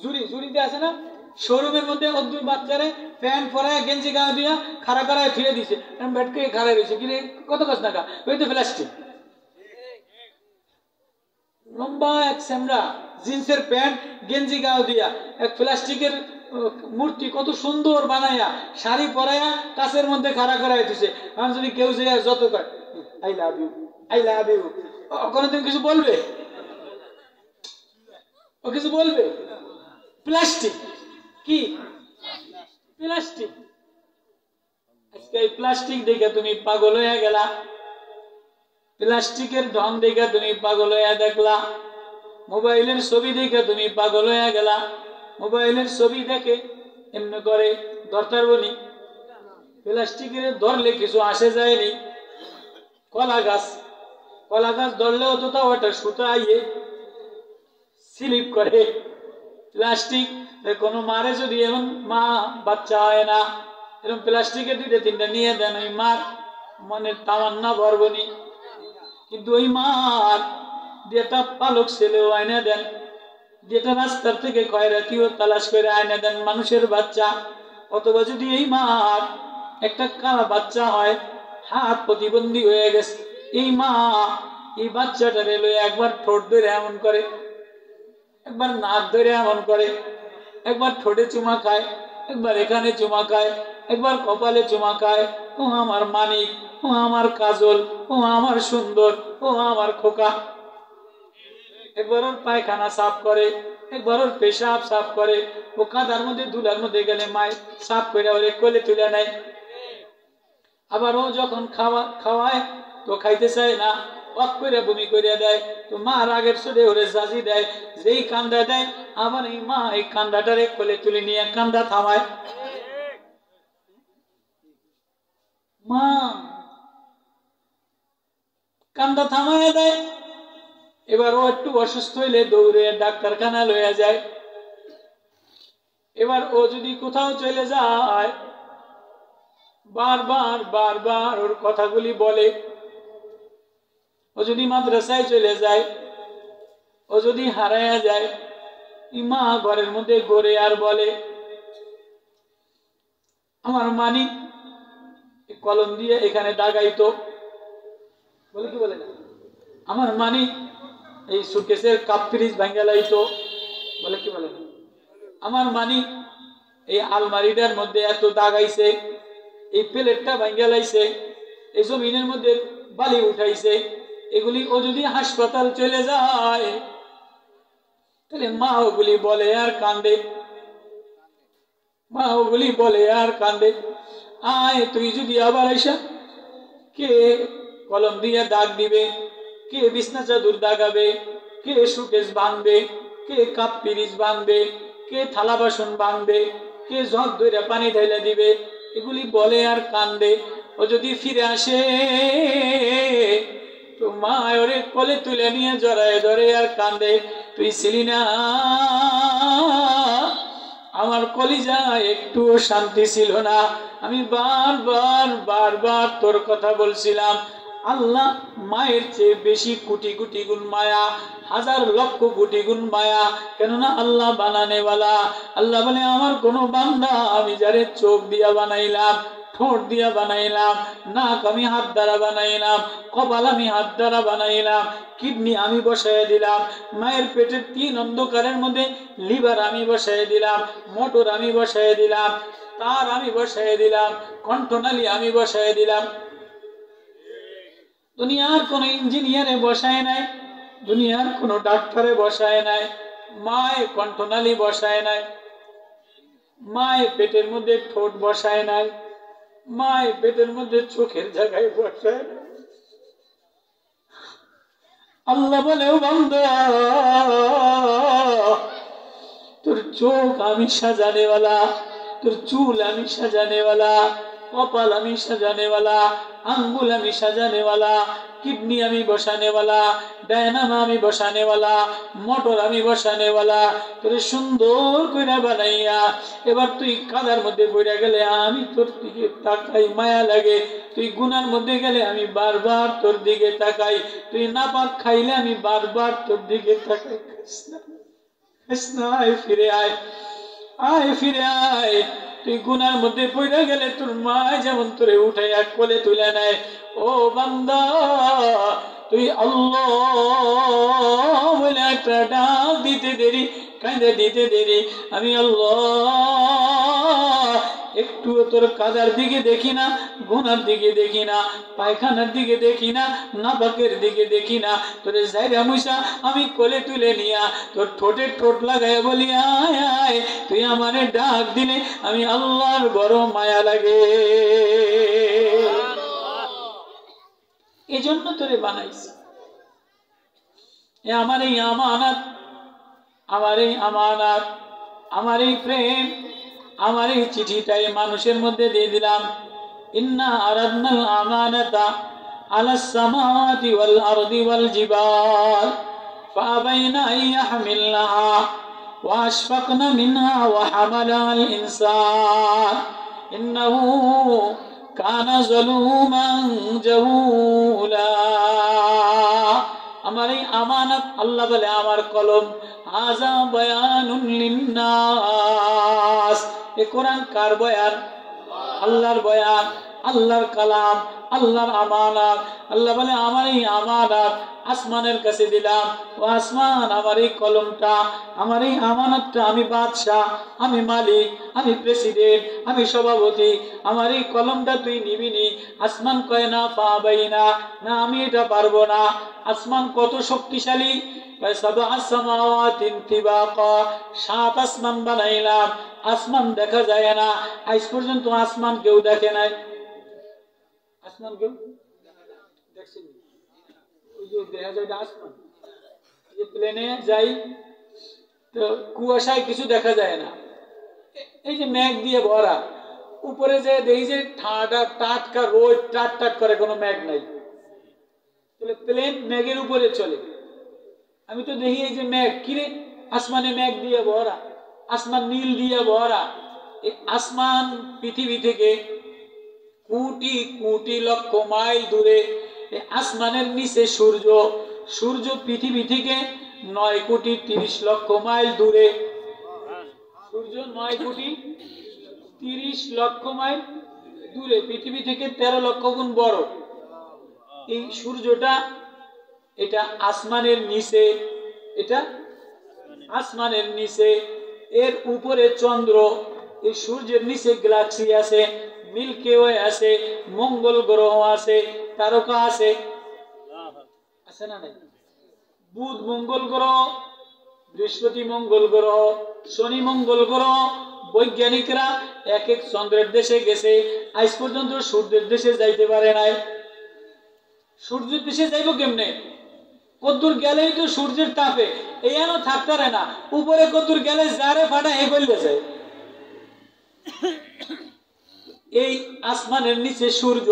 জুড়িতে আছে না, শোরুমের মধ্যে অদ্ভুত বাচ্চারে প্যান্ট পরায় গেঞ্জি গায়ে দিয়া খাড়া করায় ফিরে দিছে, ব্যাটকে খাড়ায় রয়েছে, কিনে কত কাজ টাকা, ওই তো প্লাস্টিক। লম্বা এক স্যামরা জিন্সের প্যান্ট গেঞ্জি গায়ে দিয়া এক প্লাস্টিকের মূর্তি কত সুন্দর বানাইয়া শাড়ি পরাইয়া কাছের মধ্যে খাড়া করাই দিছে। আর যদি কেউ যে যত কয় I love you, I love you, কোনোদিন কিছু বলবে? ও কিছু বলবে? প্লাস্টিক কি প্লাস্টিক। আজকে এই প্লাস্টিক দেখে তুমি পাগল হয়ে গেলা, প্লাস্টিকের ঢং দেখে তুমি পাগল হয়ে দেখলা, মোবাইলের ছবি দেখে তুমি পাগল হয়ে গেলা। মোবাইলের ছবি দেখে এমনি করে ধরতার বনি, প্লাস্টিকের ধরলে কিছু আসে যায়নি। কলা গাছ ধরলেও তো তাও একটা সুতা আইয়ে স্লিপ করে। প্লাস্টিক কোনো মারে যদি এমন মা বাচ্চা হয় না, এরকম প্লাস্টিকের 2-3টা নিয়ে দেন, ওই মার মনের তামান্না ভরবনি। কিন্তু ওই মার যেটা পালক ছেলেও আয়না দেন, যেটা রাস্তার থেকে খয়রাতিও তালাশ করে আয়না দেন মানুষের বাচ্চা, অথবা যদি এই মার একটা কালা বাচ্চা হয়, হাত প্রতিবন্ধী হয়ে গেছে, এই মা এই বাচ্চাটারে লয়ে একবার ঠোঁট ধরে এমন করে, একবার নাক ধরে এমন করে, একবার ঠোঁটে চুমা খায়, একবার এখানে চুমা খায়, একবার কপালে চুমা খায়। ও আমার মানিক, ও আমার কাজল, ও আমার সুন্দর, ও আমার খোকা। একবার ওর পায়খানা সাফ করে, একবার ওর পেশাব সাফ করে, ও কাঁদার মধ্যে ধুলার মধ্যে গেলে মায় সাফ করে ওরে কোলে তুলে নেয়। আবার ও যখন খাওয়ায় তো খাইতে চায় না, অক করে বমি করে দেয়, তো মা রাগের সুরে ওরে জাজি দেয়, যেই কান্দা দেয় আবার এই মা এই কান্দাটারে কোলে তুলে নিয়ে কান্দা থামায়। মা কান্দা থামায় দেয়। এবার ও একটু অসুস্থ হইলে দৌড়ে ডাক্তারখানা লইয়া যায়। এবার ও যদি কোথাও চলে যায়, বারবার ওর কথাগুলি বলে। ও যদি মাদ্রাসায় চলে যায়, ও যদি হারায়া যায়, মা ঘরের মধ্যে গড়ে আর বলে, আমার মানিক কলম দিয়ে এখানে দাগাইতো, বলে কি বলে না, আমার মানিক এই সুটকেসের কাপ ফ্রিজ ভাঙ্গা লাইতো, বলে কি বলে না, আমার মানিক এই আলমারিটার মধ্যে এত দাগাইছে, এই প্লেটটা ভাঙ্গা লাইছে, এই জমিনের মধ্যে বালি উঠাইছে। এগুলি ও যদি হাসপাতাল চলে যায় তাহলে মা ওগুলি বলে আর কান্দে, মা ওগুলি বলে আর কান্দে। আয় তুই যদি আবার আইসা, কে কলম দিয়ে দাগ দিবে, কে বিছনা চাদর দাগাবে, কে সুকেশ ভাঙবে, কে কাপ পিরিচ ভাঙবে, কে থালা বাসন ভাঙবে, কে জগ ধরে পানি ঢেলে দিবে, এগুলি বলে আর কান্দে। ও যদি ফিরে আসে তো মা ওরে কোলে তুলে নিয়ে জড়ায় ধরে আর কান্দে, তুই ছিলি না, আমার কলিজা একটুও শান্তি ছিল না, আমি বারবার তোর কথা বলছিলাম। আল্লাহ মায়ের চেয়ে বেশি কোটি কোটি গুণ মায়া, হাজার লক্ষ কোটি গুণ মায়া, কেননা আল্লাহ বানানেওয়ালা। আল্লাহ বলে আমার কোন বান্দা আমি যারে চোখ দিয়া বানাইলাম, ঠোঁট দিয়া বানাইলাম, নাক আমি হাত দ্বারা বানাইলাম, কপাল আমি হাত দ্বারা বানাইলাম, কিডনি আমি বসাই দিলাম, মায়ের পেটের 3 অন্ধকারের মধ্যে লিভার আমি বসাই দিলাম, মোটর আমি বসাই দিলাম, তার আমি বসাই দিলাম, কণ্ঠনালী আমি বসাই দিলাম। দুনিয়ার কোন ইঞ্জিনিয়ারে বসায় নাই, দুনিয়ার কোন ডাক্তারে বসায় নাই, মায়ের কণ্ঠনালী বসায় নাই, মায়ের পেটের মধ্যে ঠোঁট বসায় নাই, মায়ের পেটের মধ্যে চোখের জায়গায় বসায় নাই। আল্লাহ বলে ও বান্দা, তোর চোখ আমি সাজানেওয়ালা, তোর চুল আমি সাজানেওয়ালা, কপাল আমি সাজানেওয়ালা, আঙ্গুল আমি সাজানেওয়ালা, কিডনি আমি বসানেওয়ালা, ডায়নামা আমি বসানেওয়ালা, মোটর আমি বসানেওয়ালা, তোর সুন্দর করে বানাইয়া এবার তুই কাদার মধ্যে পড়ে গেলে আমি তোর দিকে তাকাই, মায়া লাগে। তুই গুনার মধ্যে গেলে আমি বারবার তোর দিকে তাকাই, তুই নাপাক খাইলে আমি বারবার তোর দিকে তাকাই। আয় ফিরে আয়, আয় ফিরে আয়। তুই গুনার মধ্যে পড়ে গেলে তোর মা যেমন তোরে উঠে এক কোলে তুলে নেয়, ও বান্দা তুই আল্লাহ বলে একটা ডাক দিতে দেরি, কাঁদে দিতে দেরি, আমি আল্লাহ একটুও তোর কাদার দিকে দেখি না, গুনার দিকে দেখি না, পায়খানার দিকে দেখি না, নাপাকের দিকে দেখি না, তোর জায়গা মুসা আমি কোলে তুলে নিয়া তোর ঠোঁটে ঠোঁট লাগাই বলি আয় আয়, তুই আমারে ডাক দিলে আমি আল্লাহর বড় মায়া লাগে। এজন্য তোরে বানাইছি। আমার এই আমানত, আমার এই আমানত, আমার এই প্রেম, আমার এই চিঠিটাই মানুষের মধ্যে দিয়ে দিলাম। ইন্না আরাদনাল আমানাতা আলাস সামাওয়াতি ওয়াল আরদি ওয়াল জিবাল ফাআবাইনা আন ইয়াহমিলনাহা ওয়া আশফাকনা মিনহা ওয়া হামালাহাল ইনসান ইন্নাহু কানা যালুমান জাহুলা। আমার এই আমানত, আল্লাহ বলে আমার কলম, হাযা বায়ানুন লিন্নাস, এ কোরআন কার বয়ান? আল্লাহর বয়ান, আল্লাহর কালাম, আল্লাহর আমানত। আল্লাহ বলে আমার এই আমানত আসমানের কাছে দিলাম, ও আসমান আমার এই কলমটা, আমার এই আমানতটা, আমি বাদশাহ, আমি মালিক, আমি প্রেসিডেন্ট, আমি সভাপতি, আমার এই কলমটা তুই নিবিনি। আসমান কয় না ফাবাইনা, না আমি এটা পারবো না। আসমান কত শক্তিশালী, সাত আসমান বানাইলাম, আসমান দেখা যায় না, আজ পর্যন্ত আসমান কেউ দেখে নাই। আসমান কেউ দেখছেন? ওই যে দেখা যায় আসমান, যে প্লেনে যাই তো কুয়াশায় কিছু দেখা যায় না, এই যে মেঘ দিয়ে ভরা, উপরে যে দেখি যে ঠান্ডা টাটকা রোদ টাট টাট করে, কোনো মেঘ নাই, তাহলে প্লেন মেঘের উপরে চলে। আমি তো দেখি এই যে মেঘ, কিরে আসমানে মেঘ দিয়ে ভরা, আসমান নীল দিয়ে ভরা। এই আসমান পৃথিবী থেকে কোটি কোটি লক্ষ মাইল দূরে, এই আসমানের নিচে সূর্য, সূর্য পৃথিবী থেকে 9,30,00,000 মাইল দূরে, সূর্য 9,30,00,000 মাইল দূরে, পৃথিবী থেকে 13 লক্ষ গুণ বড়। এই সূর্যটা, এটা আসমানের নিচে, এটা আসমানের নিচে, এর উপরে চন্দ্র, এই সূর্যের নিচে গ্যালাক্সি আছে, মিল্কি ওয়ে আছে, মঙ্গল গ্রহ আছে, তারকা আছে, আছে না নাই? বুধ মঙ্গল গ্রহ, বৃহস্পতি মঙ্গল গ্রহ, শনি মঙ্গল গ্রহ। বৈজ্ঞানিকরা এক এক চন্দ্রের দেশে গেছে, আজ পর্যন্ত সূর্যের দেশে যাইতে পারে নাই। সূর্যের দেশে যাইব কেমনে? কদ্দুর গেলেই তো সূর্যের তাপে এইখানেও থাকতে পারে না, উপরে কদ্দুর গেলে যারে ফাটা হে করলে যায়। এই আসমানের নিচে সূর্য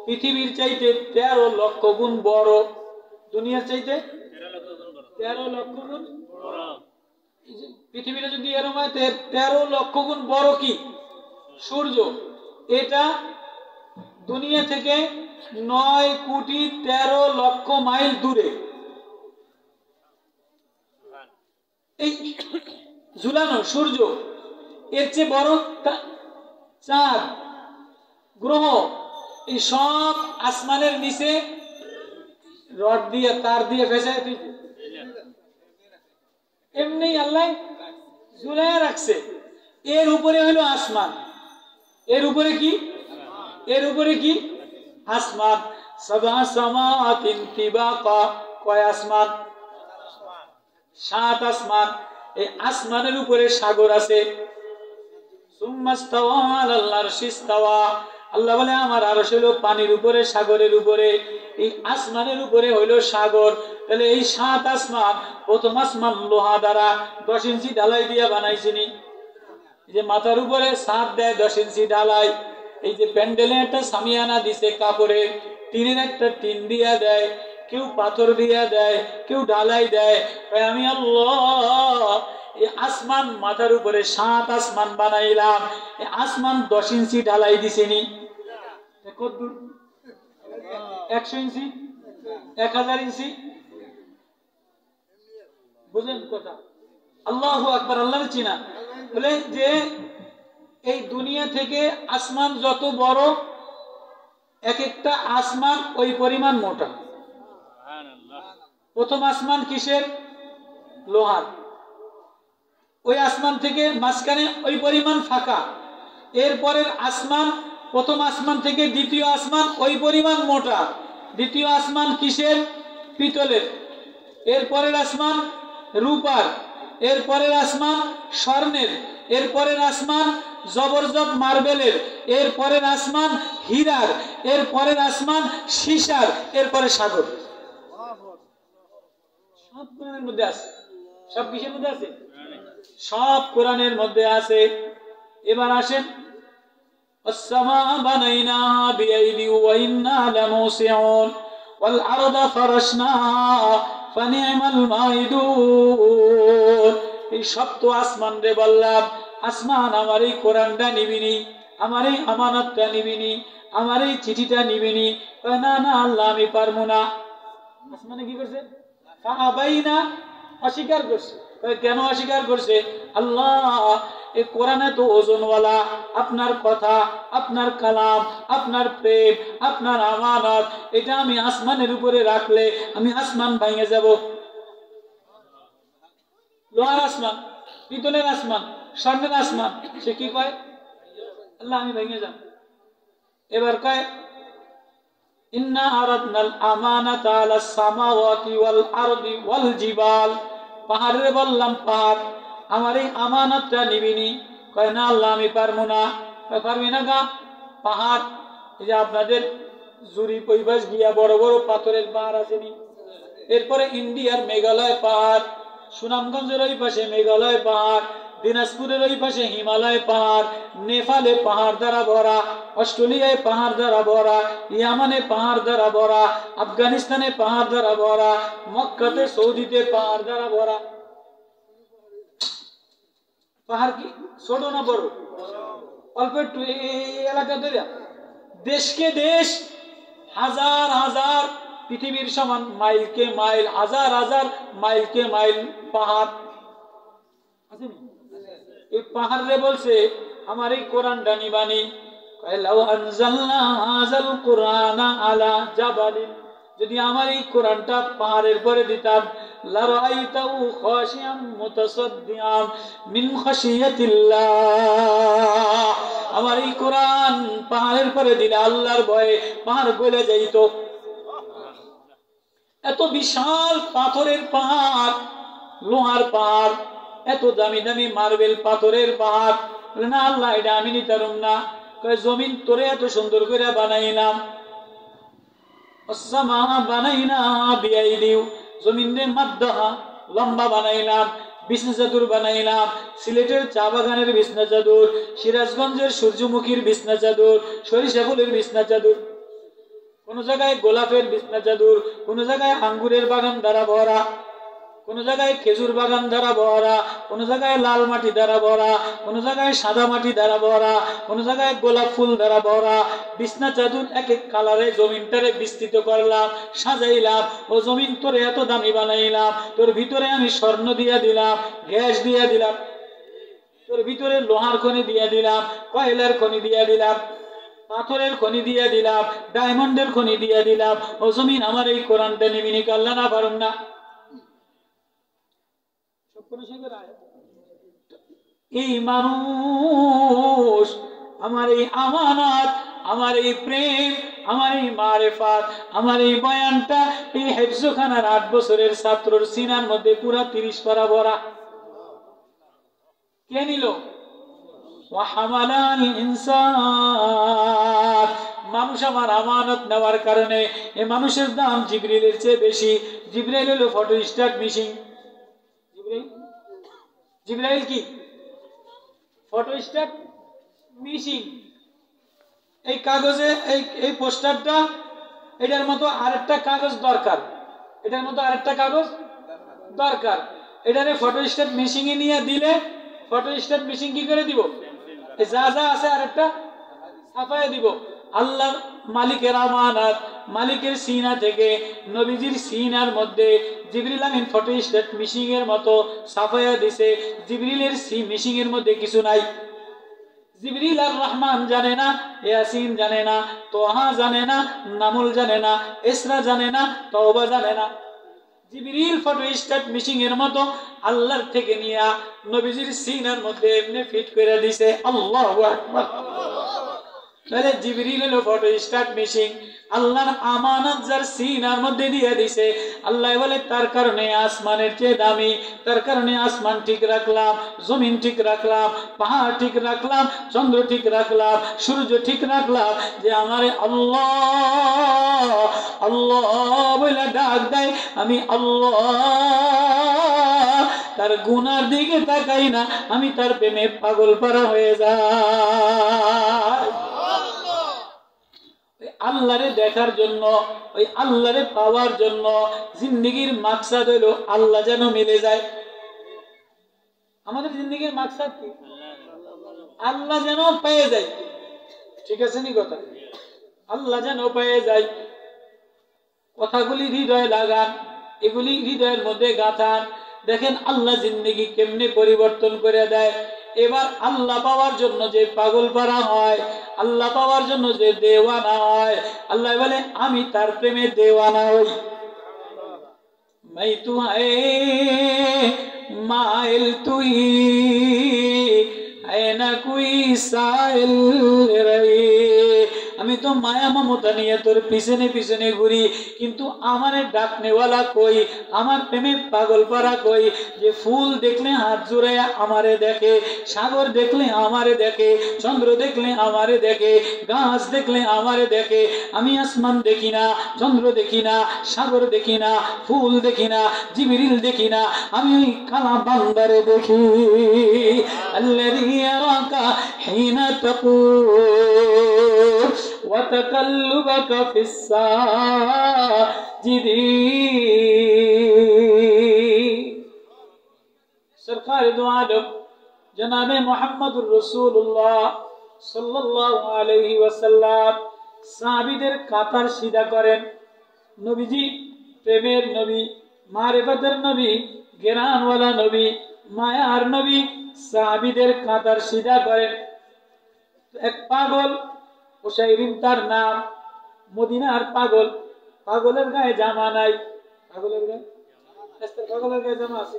পৃথিবীর চাইতে 13 লক্ষ গুণ বড়, দুনিয়ার চাইতে 13 লক্ষ গুণ। পৃথিবীটা যদি এরকম হয় 13 লক্ষ গুণ বড় কি সূর্য, এটা দুনিয়া থেকে 9,13,00,000 মাইল দূরে। এই ঝুলানো সূর্য, এর চেয়ে বড় চাঁদ গ্রহ, এই সব আসমানের নিচে রড দিয়ে তার দিয়ে ফেসায় এমনি আল্লাহ ঝুলাইয়া রাখছে। এর উপরে হলো আসমান, এর উপরে কি? এর উপরে কি? আসমান। সাবা সামাওয়াতিন তিবাকা, কয় আসমান? 7 আসমান। এই আসমানের উপরে সাগর আছে। সুম্মাস্তাওয়া আলাল আরশি ইস্তাওয়া, আল্লাহ বলে আমার আরশ হলো পানির উপরে, সাগরের উপরে, এই আসমানের উপরে হইলো সাগর। তাহলে এই 7 আসমান, প্রথম আসমান লোহা দ্বারা 10 ইঞ্চি ঢালাই দিয়া বানাইছিনি, যে মাথার উপরে ছাদ দেয় 10 ইঞ্চি ঢালাই, এই যে প্যান্ডেলে একটা সামিয়ানা দিছে কাপড়ের, টিনের একটা টিন দিয়া দেয়, কেউ পাথর দিয়া দেয়, কেউ ঢালাই দেয়। আমি আল্লাহ এই আসমান মাথার উপরে 7 আসমান বানাইলাম, এই আসমান 10 ইঞ্চি ঢালাই দিছেনি। কত দূর? 100 ইঞ্চি, 1000 ইঞ্চি, বুঝলেন কথা? আল্লাহু আকবার, আল্লাহর চিনা বলে যে এই দুনিয়া থেকে আসমান যত বড়, এক একটা আসমান ওই পরিমাণ মোটা। প্রথম আসমান কিসের? লোহার। ওই আসমান থেকে মাঝখানে ওই পরিমাণ ফাঁকা। এরপরের আসমান, প্রথম আসমান থেকে দ্বিতীয় আসমান ওই পরিমাণ মোটা। দ্বিতীয় আসমান কিসের? পিতলের। এরপরের আসমান রূপার। এরপরের আসমান স্বর্ণের। এরপরের আসমান জবরদস্ত মার্বেলের। এরপরের আসমান হীরার। এরপরের আসমান সীসার। এরপরে সাগর। সব কোরআনের মধ্যে আছে। সব কিসের মধ্যে আছে? সব কোরআনের মধ্যে আছে। এবার আসেন, السماء بنيناها بأيد وإنا لموسعون والأرض فرشناها فنعم الماهدون। এই সব তো আসমান রে বললাম, আসমান আমার এই কোরআনটা নিবিনি, আমার এই আমানতটা নিবিনি, আমার এই চিঠিটা নিবিনি। না না আল্লাহ আমি পারবো না। আসমানে কি করছে? ফাআবাইনা, অস্বীকার করছে। কেন অস্বীকার করছে? আল্লাহ এই কোরআনে তো ওজনওয়ালা, আপনার কথা, আপনার কালাম, আপনার প্রেম, আপনার আমানত, এটা আমি আসমানের উপরে রাখলে আমি আসমান ভেঙে যাব। লোহার আসমান, পিতলের আসমান, স্বর্ণের আসমান, সে কি কয়? আল্লাহ আমি ভেঙে যাব। এবার কয় ইন্না আরাদনাল আমানাতা আলাস সামাওয়াতি ওয়াল আরদি ওয়াল জিবাল। পাহাড়ে বললাম পাহাড় আমার এই আমানতটা নিবিনি। কয় না আল্লাহ আমি পারবো না। পারবি না গা? পাহাড়, এই যে আপনাদের জুরি পরিবেশ গিয়া বড় বড় পাথরের পাহাড় আসেনি। এরপরে ইন্ডিয়ার মেঘালয় পাহাড়, সুনামগঞ্জের ওই পাশে মেঘালয় পাহাড়, দিনাজপুরের ওই পাশে হিমালয় পাহাড়, নেপালে পাহাড় দ্বারা ভরা, অস্ট্রেলিয়ায় পাহাড় দ্বারা ভরা, ইয়ামানে পাহাড় দ্বারা ভরা, আফগানিস্তানে পাহাড় দ্বারা ভরা, মক্কাতে সৌদিতে পাহাড় দ্বারা ভরা। পাহাড় কি ছোট না বড়? অল্প একটু এই এলাকা ধরে দেশকে দেশ, হাজার হাজার পৃথিবীর সমান মাইলকে মাইল, হাজার হাজার মাইলকে মাইল পাহাড় আছে। এই পাহাড় রে বলছে আমার এই কোরআনটা নিবানি। লাউ আনজালনা হাযাল কুরআনা আলা জাবালিন, যদি আমার এই কোরআনটা পাহাড়ের পরে দিতাম, লারাআইতাহু খাশিয়াম মুতাসাদ্দিআন মিন খাশিয়াতিল্লাহ। আমার এই কোরআন পাহাড়ের পরে দিলে আল্লাহর ভয়ে পাহাড় গলে যাইত। এত বিশাল পাথরের পাহাড়, লোহার পাহাড়, এত দামি দামি মার্বেল পাথরের পাহাড়। না আল্লাহ এটা আমি নিতাম না। জমিন তোরে এত সুন্দর করে বানাইলাম, জমিনে মাদ্দাহা লম্বা বানাইলাম, বিছনা চাদর বানাইলাম, সিলেটের চা বাগানের বিছনা চাদর, সিরাজগঞ্জের সূর্যমুখীর বিছনা চাদর, সরিষা ফুলের বিছনা চাদর, কোন জায়গায় গোলাপের বিছনা চাদর, কোন জায়গায় আঙ্গুরের বাগান দ্বারা ভরা, কোন জায়গায় খেজুর বাগান দ্বারা ভরা, কোন জায়গায় লাল মাটি দ্বারা ভরা, কোন জায়গায় সাদা মাটি দ্বারা ভরা, কোন জায়গায় গোলাপ ফুল দ্বারা ভরা। বিছনা চাদর এক এক কালারে জমিনটারে বিস্তৃত করলাম, সাজাইলাম। ও জমিন তোরে এত দামি বানাইলাম, তোর ভিতরে আমি স্বর্ণ দিয়া দিলাম, গ্যাস দিয়া দিলাম, তোর ভিতরে লোহার খনি দিয়া দিলাম, কয়লার খনি দিয়া দিলাম, পাথরের খনি দিয়া দিলাম, ডায়মন্ডের খনি দিয়া দিলাম। ও জমিন আমার এই কোরআনটা নিবিনি, আল্লাহ না পারুম না। এই মানুষ আমার এই আমানত, আমার এই প্রেম, আমার এই মারেফাত, আমার এই বয়ানটা এই হেফজখানার 8 বছরের ছাত্রর সিনার মধ্যে পুরা 30 পারা ভরা। কে নিল? ওয়াহামালাল ইনসান। মানুষ আমার আমানত নেওয়ার কারণে এই মানুষের দাম জিবরিলের চেয়ে বেশি। জিবরাইল হলো ফটোস্ট্যাট মেশিন। জিবরাইল কি? Photostat machine. এই কাগজে এই পোস্টারটা, এটার মতো আরেকটা কাগজ দরকার, এটার মতো আরেকটা কাগজ দরকার। এটারে ফটোস্ট্যাট মেশিনে নিয়ে দিলে ফটোস্ট্যাট মেশিন কি করে দিব? যা যা আছে আরেকটা ছাপায় দিব। আল্লাহ মালিকের আমানত, মালিকের সিনা থেকে নবীজির সিনার মধ্যে জিবরিল আমিন ফটোস্ট্যাট মেশিং এর মতো সাফায়া দিছে। জিবরিলের মেশিং এর মধ্যে কিছু নাই। জিবরিল আর রহমান জানে না, ইয়াসিন জানে না, তোহা জানে না, নামুল জানে না, ইসরা জানে না, তওবা জানে না। জিবরিল ফটোস্ট্যাট মেশিং এর মতো আল্লাহর থেকে নিয়া নবীজির সিনার মধ্যে এমনি ফিট করে দিছে। আল্লাহু আকবার। তাহলে জিবরিল হলো ফটোস্ট্যাট মেশিন, আল্লাহর আমানত যার সিনার মধ্যে দিয়ে দিছে। আল্লাহ বলে তার কারণে আসমানের চেয়ে দামি, তার কারণে আসমান ঠিক রাখলাম, জমিন ঠিক রাখলাম, পাহাড় ঠিক রাখলাম, চন্দ্র ঠিক রাখলাম, সূর্য ঠিক রাখলাম, যে আমারে আল্লাহ আল্লাহ বলে ডাক দেয়, আমি আল্লাহ তার গুনার দিকে তাকাই না, আমি তার প্রেমে পাগল পারা হয়ে যাই। আল্লাহরে দেখার জন্য, ওই আল্লাহরে পাওয়ার জন্য জিন্দেগির মাকসাদ হলো আল্লাহ যেন মিলে যায়। আমাদের জিন্দেগির মাকসাদ কি? আল্লাহ যেন পেয়ে যায়। ঠিক আছে নি কথা? আল্লাহ যেন পেয়ে যায়। কথাগুলি হৃদয়ে লাগান, এগুলি হৃদয়ের মধ্যে গাঁথান। দেখেন আল্লাহ জিন্দেগি কেমনে পরিবর্তন করে দেয়। এবার আল্লাহ পাওয়ার জন্য যে পাগল পারা হয়, আল্লাহ পাওয়ার জন্য যে দেওয়ানা হয়, আল্লাহ বলে আমি তার প্রেমে দেওয়ানা হই। মাই তুহায় মাইল তুই না কুই সাইল রে, আমি তো মায়া মমতা নিয়ে তোর পিছনে পিছনে ঘুরি, কিন্তু আমারে ডাকনেওয়ালা কই, আমার প্রেমে পাগল পারা কই। যে ফুল দেখলে হাত জোড়ায় আমারে দেখে, সাগর দেখলে আমারে দেখে, চন্দ্র দেখলে আমারে দেখে, গাছ দেখলে আমারে দেখে। আমি আসমান দেখি না, চন্দ্র দেখি না, সাগর দেখি না, ফুল দেখি না, জিবরিল দেখি না, আমি ওই কালা বান্দারে দেখি। আল্লাযী ইয়ারাকা হিনা তাকুল وتقلبك في الساجدين। सरकार दो आलम जनाब मुहम्मदुर रसूलुल्लाह सल्लल्लाहु अलैहि वसल्लम साहाबीদের কাতার সিধা করেন। নবীজি প্রেমের নবী, মারিফাতের নবী, জ্ঞানওয়ালা নবী, মায়ার নবী, সাহাবীদের কাতার সিধা করেন। এক পাগল ওসাইরিন তার নাম, মদিনার পাগল, পাগলের গায়ে জামা নাই। পাগলের গায়ে জামা আছে,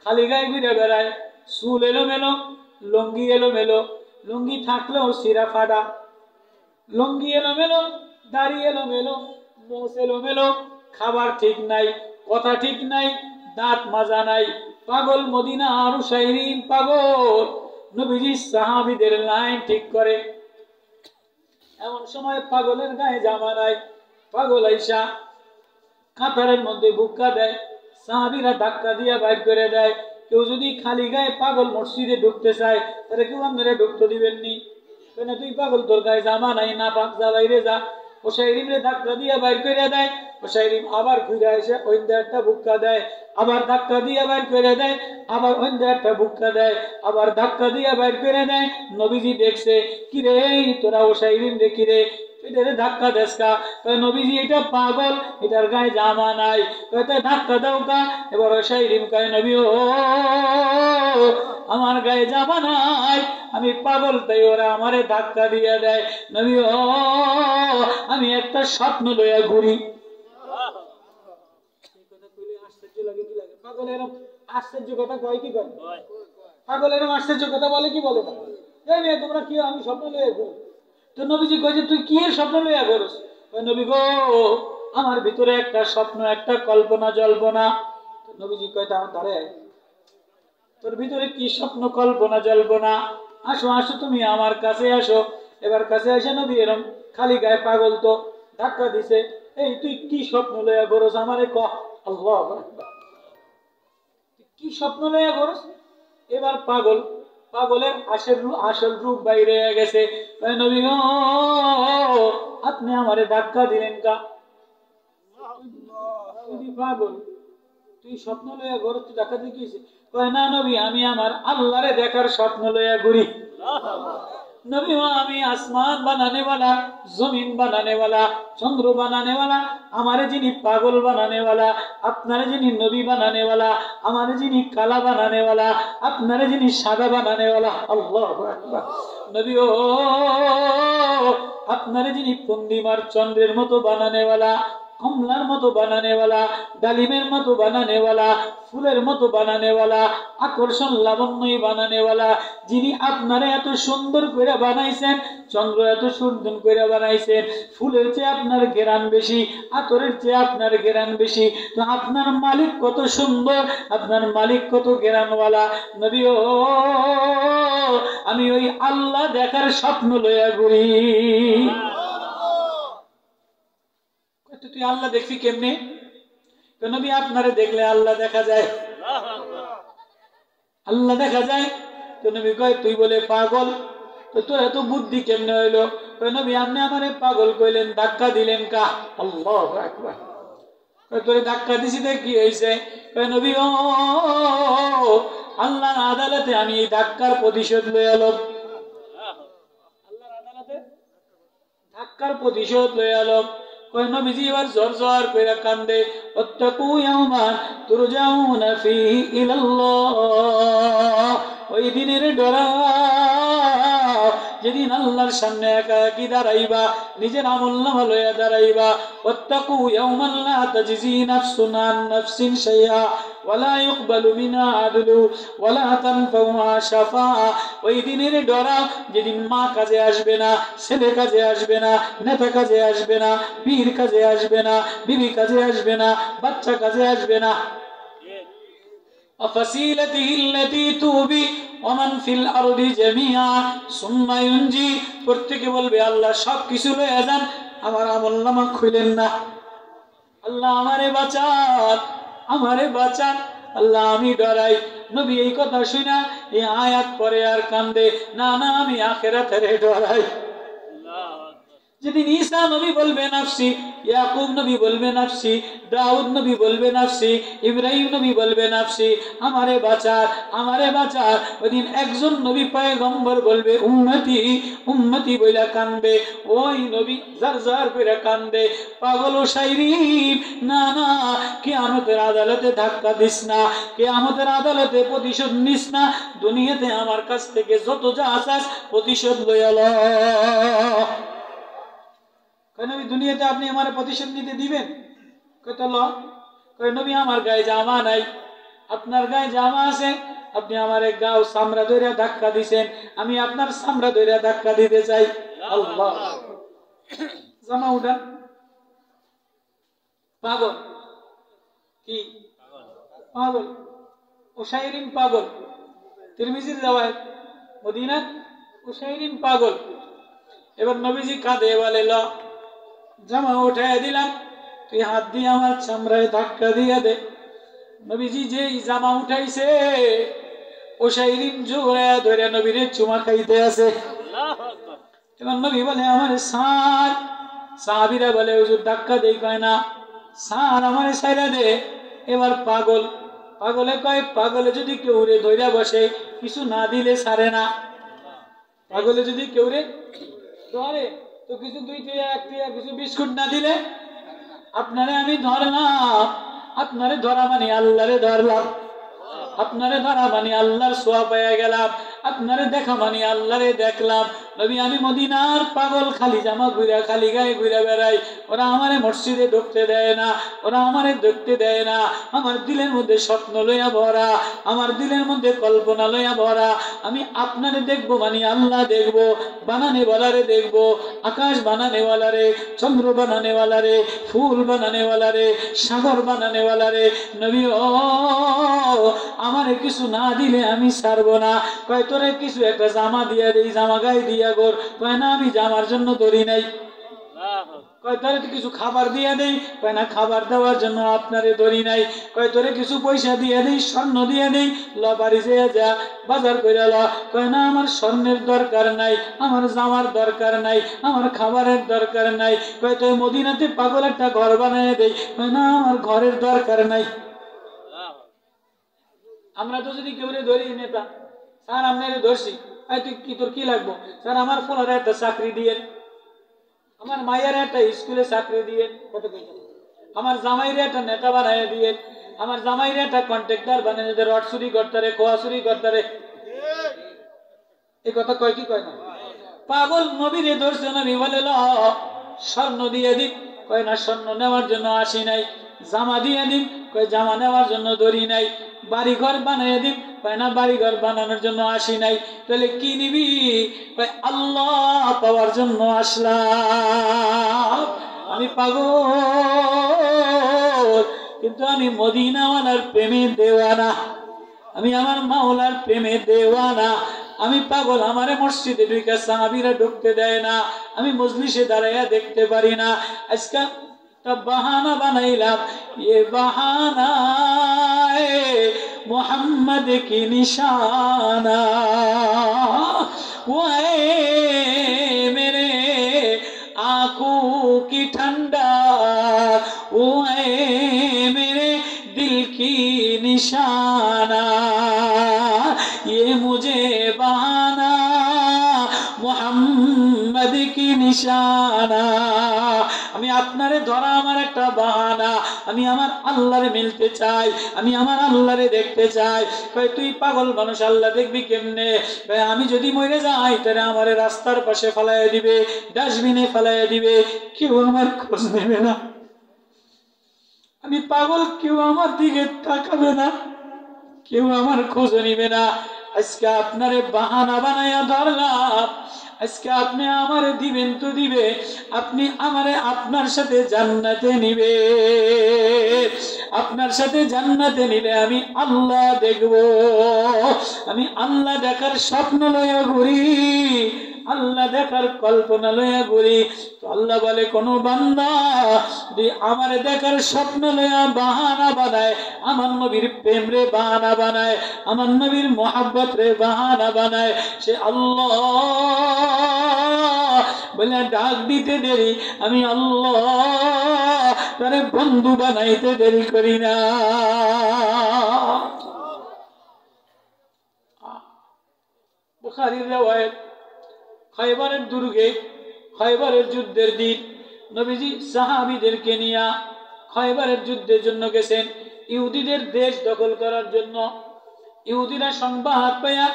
খালি গায়ে ঘুরে বেড়ায়, চুল এলোমেলো, লুঙ্গি এলোমেলো, লুঙ্গি থাকলেও সিরা ফাটা, লুঙ্গি এলোমেলো, দাড়ি এলোমেলো, মোষ এলোমেলো, খাবার ঠিক নাই, কথা ঠিক নাই, দাঁত মাজা নাই। পাগল মদিনা আর ওসাইরিন পাগল। নবীজি সাহাবীদের লাইন ঠিক করে। এমন সময় পাগলের গায়ে জামা নাই, পাগল আইসা কাতারের মধ্যে বুক্কা দেয়, সাহাবীরা ধাক্কা দিয়া বাইর করে দেয়। কেউ যদি খালি গায়ে পাগল মসজিদে ঢুকতে চায়, তাহলে কেউ আপনারা ঢুকতে দিবেন নি, কেন তুই পাগল, তোর গায়ে জামা নাই, না পাক, যা বাইরে যা। ওসাইরিমরে ধাক্কা দিয়া বাইর করে দেয়। ওসাইরিম আবার ঘুরে এসে ওইন্দা একটা বুক্কা দেয়, আবার ধাক্কা দিয়া বাইর করে দেয়, আবার ওইন্দা একটা বুক্কা দেয়, আবার ধাক্কা দিয়া বাইর করে দেয়। নবীজি দেখছে, কিরে তোরা ওসাইরিম রে, কিরে এটারে ধাক্কা দেস কা? কয় নবীজি এটা পাগল, এটার গায়ে জামা নাই। কয় তাই ধাক্কা দাও কা? এবার ওসাইরিম কয় নবী ও আমার গায়ে জামা নাই, আমি পাগল, তাই ওরা আমারে ধাক্কা দিয়ে দেয়। নবী ও আমি একটা স্বপ্ন লইয়া ঘুরি। আশ্চর্য লাগে, কি লাগে? পাগল এরকম আশ্চর্য কথা কয় কি করে? পাগল এরকম আশ্চর্য কথা বলে কি বলে না? এই মেয়ে তোমরা কি, আমি স্বপ্ন লইয়া ঘুরি। তো নবীজি কয় যে তুই কি এর স্বপ্ন লইয়া ঘুরস? নবী গো আমার ভিতরে একটা স্বপ্ন, একটা কল্পনা জল্পনা। নবীজি কয় তা দাঁড়ে, তোর ভিতরে কি স্বপ্ন কল্পনা জল্পনা? আসো আসো তুমি আমার কাছে আসো। এবার কাছে আসে নবী এরম খালি গায়ে পাগল তো ধাক্কা দিছে। এই তুই কি স্বপ্ন লইয়া ঘুরস আমারে ক। আল্লাহু আকবার, কি স্বপ্ন লইয়া ঘুরস? এবার পাগল, পাগলের আসল রূপ বাইরে হয়ে গেছে। নবী গো আপনি আমারে ধাক্কা দিলেন কা? পাগল তুই স্বপ্ন লইয়া ঘুরস, তুই ধাক্কা দিয়ে গেছিস? কয় না নবী আমি আমার আল্লাহরে দেখার স্বপ্ন লইয়া ঘুরি। নবী আমি আসমান বানানে वाला, जमीन बनाने वाला, চন্দ্র বানানেওয়ালা, আমারে যিনি পাগল বানানেওয়ালা, আপনারে যিনি নবী বানানেওয়ালা, আমারে যিনি কালা বানানেওয়ালা, আপনারে যিনি সাদা বানানেওয়ালা। আল্লাহু আকবার। নবী ও আপনারে যিনি পূর্ণিমার চন্দ্রের মতো বানানেওয়ালা, কমলার মতো বানানেওয়ালা, ডালিমের মতো বানানেওয়ালা, ফুলের মতো বানানেওয়ালা, আকর্ষণ লাবণ্যই বানানেওয়ালা, যিনি আপনারা এত সুন্দর করে বানাইছেন, চন্দ্র এত সুন্দর করে বানাইছেন, ফুলের চেয়ে আপনার ঘেরান বেশি, আতরের চেয়ে আপনার ঘেরান বেশি, তো আপনার মালিক কত সুন্দর, আপনার মালিক কত ঘেরানওয়ালা। নবী ও আমি ওই আল্লাহ দেখার স্বপ্ন লইয়া ঘুরি। তুই আল্লাহ দেখবি কেমনে? নবী আপনারে দেখলে আল্লাহ দেখা যায়, আল্লাহ দেখা যায়। তো নবী কয় তুই বলে পাগল, তো তোর এত বুদ্ধি কেমনে হইলো? নবী আপনি আমারে পাগল কইলেন, ধাক্কা দিলেন কা? আল্লাহু আকবার। তোরে ধাক্কা দিছি তো কি হয়েছে? নবী ও আল্লাহর আদালতে আমি এই ধাক্কার প্রতিশোধ লই এলাম, আল্লাহর আদালতে ধাক্কার প্রতিশোধ লই এলাম। নবীজি এবার জোর জোর কইরা কান্দে, ওয়াত্তাকু ইয়াওমান তুরজাউনা ফীহি ইলাল্লাহ। ওই দিনের ডরাও যেদিন আল্লাহর সামনে একা একই দাঁড়াইবা, নিজের আমলনামা লইয়া দাঁড়াইবা। ওয়াত্তাকু ইয়াওমান লা তাজজি নাফসুন আন নাফসিন শাইআ ওয়ালা ইউকবালু মিনহা আদলু ওয়ালা তানফাউহা শাফাআ। ওই দিনের ডরাও যেদিন মা কাজে আসবে না, ছেলে কাজে আসবে না, নেতা কাজে আসবে না, পীর কাজে আসবে না, বিবি কাজে আসবে না, বাচ্চা কাজে আসবে না। প্রত্যেকে বলবে আল্লাহ সবকিছু লয়ে যান, আমার আমলনামা খুলেন না। আল্লাহ আমারে বাঁচান, আমারে বাঁচান। আল্লাহ আমি ডরাই। নবী এই কথা শুনা এই আয়াত পরে আর কান্দে না, না আমি আখিরাতের ডরাই। যেদিন ঈসা নবী বলবে নাফসি, ইয়াকুব নবী বলবে নাফসি, দাউদ নবী বলবে নাফসি, ইব্রাহিম নবী বলবে নাফসি, আমারে বাঁচার, আমারে বাঁচার। ওইদিন একজন নবী পয়গম্বর বলবে উম্মতি, উম্মতি বইলা কানবে। ওই নবী জার জার কইরা কান্দে, পাগল ও শাইরিন, না না কিয়ামতের আদালতে ধাক্কা দিস না, কিয়ামতের আদালতে প্রতিশোধ নিস না। দুনিয়াতে আমার কাছ থেকে যত যা আসাস প্রতিশোধ লইয়া ল। নবী দুনিয়াতে আপনি আমার প্রতিশোধ নিতে দিবেন? নবী আমার গায়ে জামা নাই, আপনার গায়ে জামা আছে, আপনি আমার গাও চামড়া ধরে ধাক্কা দিছেন, আমি আপনার চামড়া ধরে ধাক্কা দিতে চাই। আল্লাহ জামা উঠান। পাগল কি? পাগল ও শাইরিন পাগল। তিরমিজির রওয়ায়াত, মদিনা ও শাইরিন পাগল। এবার নবীজি কাঁদে বলে ল জামা উঠাই দিলাম, তুই হাত দিয়ে আমার চামড়ায় ধাক্কা দিয়ে দে। নবীজি যে জামা উঠাইছে ও শাইরিন জোরে ধরে নবীরে চুমা খাইতে আছে। এবার নবী বলে আমার সার, সাহাবীরা বলে হুজুর ধাক্কা দেই, কয় না সার আমারে ছাইরা দে। এবার পাগল, পাগলে কয় পাগলে যদি কেউ রে ধইরা বসে কিছু না দিলে ছাড়ে না। পাগলে যদি কেউ রে ধরে তো কিছু দুই টিয়া এক টিয়া কিছু বিস্কুট না দিলে, আপনারে আমি ধরলাম, আপনারে ধরা মানে আল্লাহরে ধরলাম, আপনারে ধরা মানে আল্লাহর ছোঁয়া পেয়ে গেলাম, আপনারে দেখা মানে আল্লাহরে দেখলাম। নবী আমি মদিনার পাগল, খালি জামা ঘুরা, খালি গায়ে ঘুরা বেড়াই। ওরা আমারে মসজিদে ঢুকতে দেয় না, ওরা আমারে দেখতে দেয় না। আমার দিলের মধ্যে স্বপ্ন লইয়া ভরা, আমার দিলের মধ্যে কল্পনা লইয়া ভরা। আমি আপনারে দেখবো মানে আল্লাহ দেখবো, বানানে ওয়ালারে দেখবো, আকাশ বানানে ওয়ালারে, চন্দ্র বানানে ওয়ালারে, ফুল বানানে ওয়ালারে, সাগর বানানে ওয়ালারে। নবী ও আমারে কিছু না দিলে আমি ছাড়বো না। কয় তোরে কিছু একটা জামা দিয়া দেই, জামা গায়ে দিয়া গোর। কয় না আমি জামার জন্য দড়ি নাই। কয় তোরে কিছু খাবার দিয়ে দেই, কয় না খাবার দেওয়ার জন্য আপনারে দড়ি নাই। কয় তোরে কিছু পয়সা দিয়ে দেই, স্বর্ণ দিয়ে দেই, ল বাড়ি যেয়ে যা বাজার কইরা ল। কয় না আমার স্বর্ণের দরকার নাই, আমার জামার দরকার নাই, আমার খাবারের দরকার নাই। কয় তোর মদিনাতে পাগল একটা ঘর বানায় দেই। কয় না আমার ঘরের দরকার নাই। আমরা তো যদি কেউ ধরি নেতা, স্যার আপনারে ধরছি, তুই কি তোর কি লাগবো? স্যার আমার ফোনের একটা চাকরি দিয়ে। আমার মায়ের একটা স্কুলে চাকরি দিয়ে, কত কইছে, আমার জামাইরে একটা নেতা বানায় দিয়ে, আমার জামাইরে একটা কন্ট্রাক্টর বানিয়ে দিয়ে রড চুরি করতারে, খোয়া চুরি করতারে। এই কথা কয় কি কয় না? পাগল নবীরে ধরছে, নবী বলে ল স্বর্ণ দিয়ে দিন, কয় না স্বর্ণ নেওয়ার জন্য আসি নাই। জামা দিয়ে দিন, কয় জামা নেওয়ার জন্য ধরি নাই। বাড়িঘর বানিয়ে দিন, কয় না বাড়িঘর বানানোর জন্য আসি নাই। তাহলে কি নিবি? কয় আল্লাহ পাওয়ার জন্য আসলাম। আমি পাগল, কিন্তু আমি মদিনাওয়ালার প্রেমে দেওয়ানা, আমি আমার মাওলার প্রেমে দেওয়ানা। আমি পাগল, আমারে মসজিদে ঢুকে সাহাবীরা ঢুকতে দেয় না, আমি মজলিসে দাঁড়াইয়া দেখতে পারি না। আজকে বাহানা বানাইলাম, এ বাহানা মোহাম্মদ কি নিশানা, ওয়ে মেরে आंखों की ठंडा, ओए मेरे दिल की निशाना, ये मुझे बहाना मोहम्मद की निशाना। আমি আপনারে ধরা আমার একটা বাহানা, আমি আমার আল্লাহরে মিলতে চাই, আমি আমার আল্লাহরে দেখতে চাই। কই তুই পাগল মানুষ, আল্লাহ দেখবি কেমনে? ভাই আমি যদি মরে যাই তাহলে আমারে রাস্তার পাশে ফেলাইয়া দিবে, ডাস্টবিনে ফেলাইয়া দিবে, কেউ আমার খোঁজ নেবে না। আমি পাগল, কেউ আমার দিকে তাকাবে না, কেউ আমার খোঁজ নিবে না। আজকে আপনারে বাহানা বানাইয়া ধরলাম, আজকে আপনি আমারে দিবেন তো দিবে, আপনি আমারে আপনার সাথে জান্নাতে নিবে, আপনার সাথে জান্নাতে নিলে আমি আল্লাহ দেখব। আমি আল্লাহ দেখার স্বপ্ন লইয়া ঘুরি, আল্লাহ দেখার কল্পনা লইয়া ঘুরি। তো আল্লাহ বলে কোন বান্দা যদি আমার দেখার স্বপ্ন লইয়া বাহানা বানায়, আমার নবীর প্রেম রে বাহানা বানায়, আমার নবীর মোহাব্বত রে বাহানা বানায়, সে আল্লাহ বলে ডাক দিতে দেরি, আমি আল্লাহ তারে বন্ধু বানাইতে দেরি করি না। বুখারীর riwayat, খায়বারের দুর্গে, খায়বারের যুদ্ধের দিন নবীজি সাহাবীদেরকে নিয়ে খায়বারের যুদ্ধের জন্য গেছেন, ইহুদিদের দেশ দখল করার জন্য। ইহুদিরা সংবাদ পাইয়া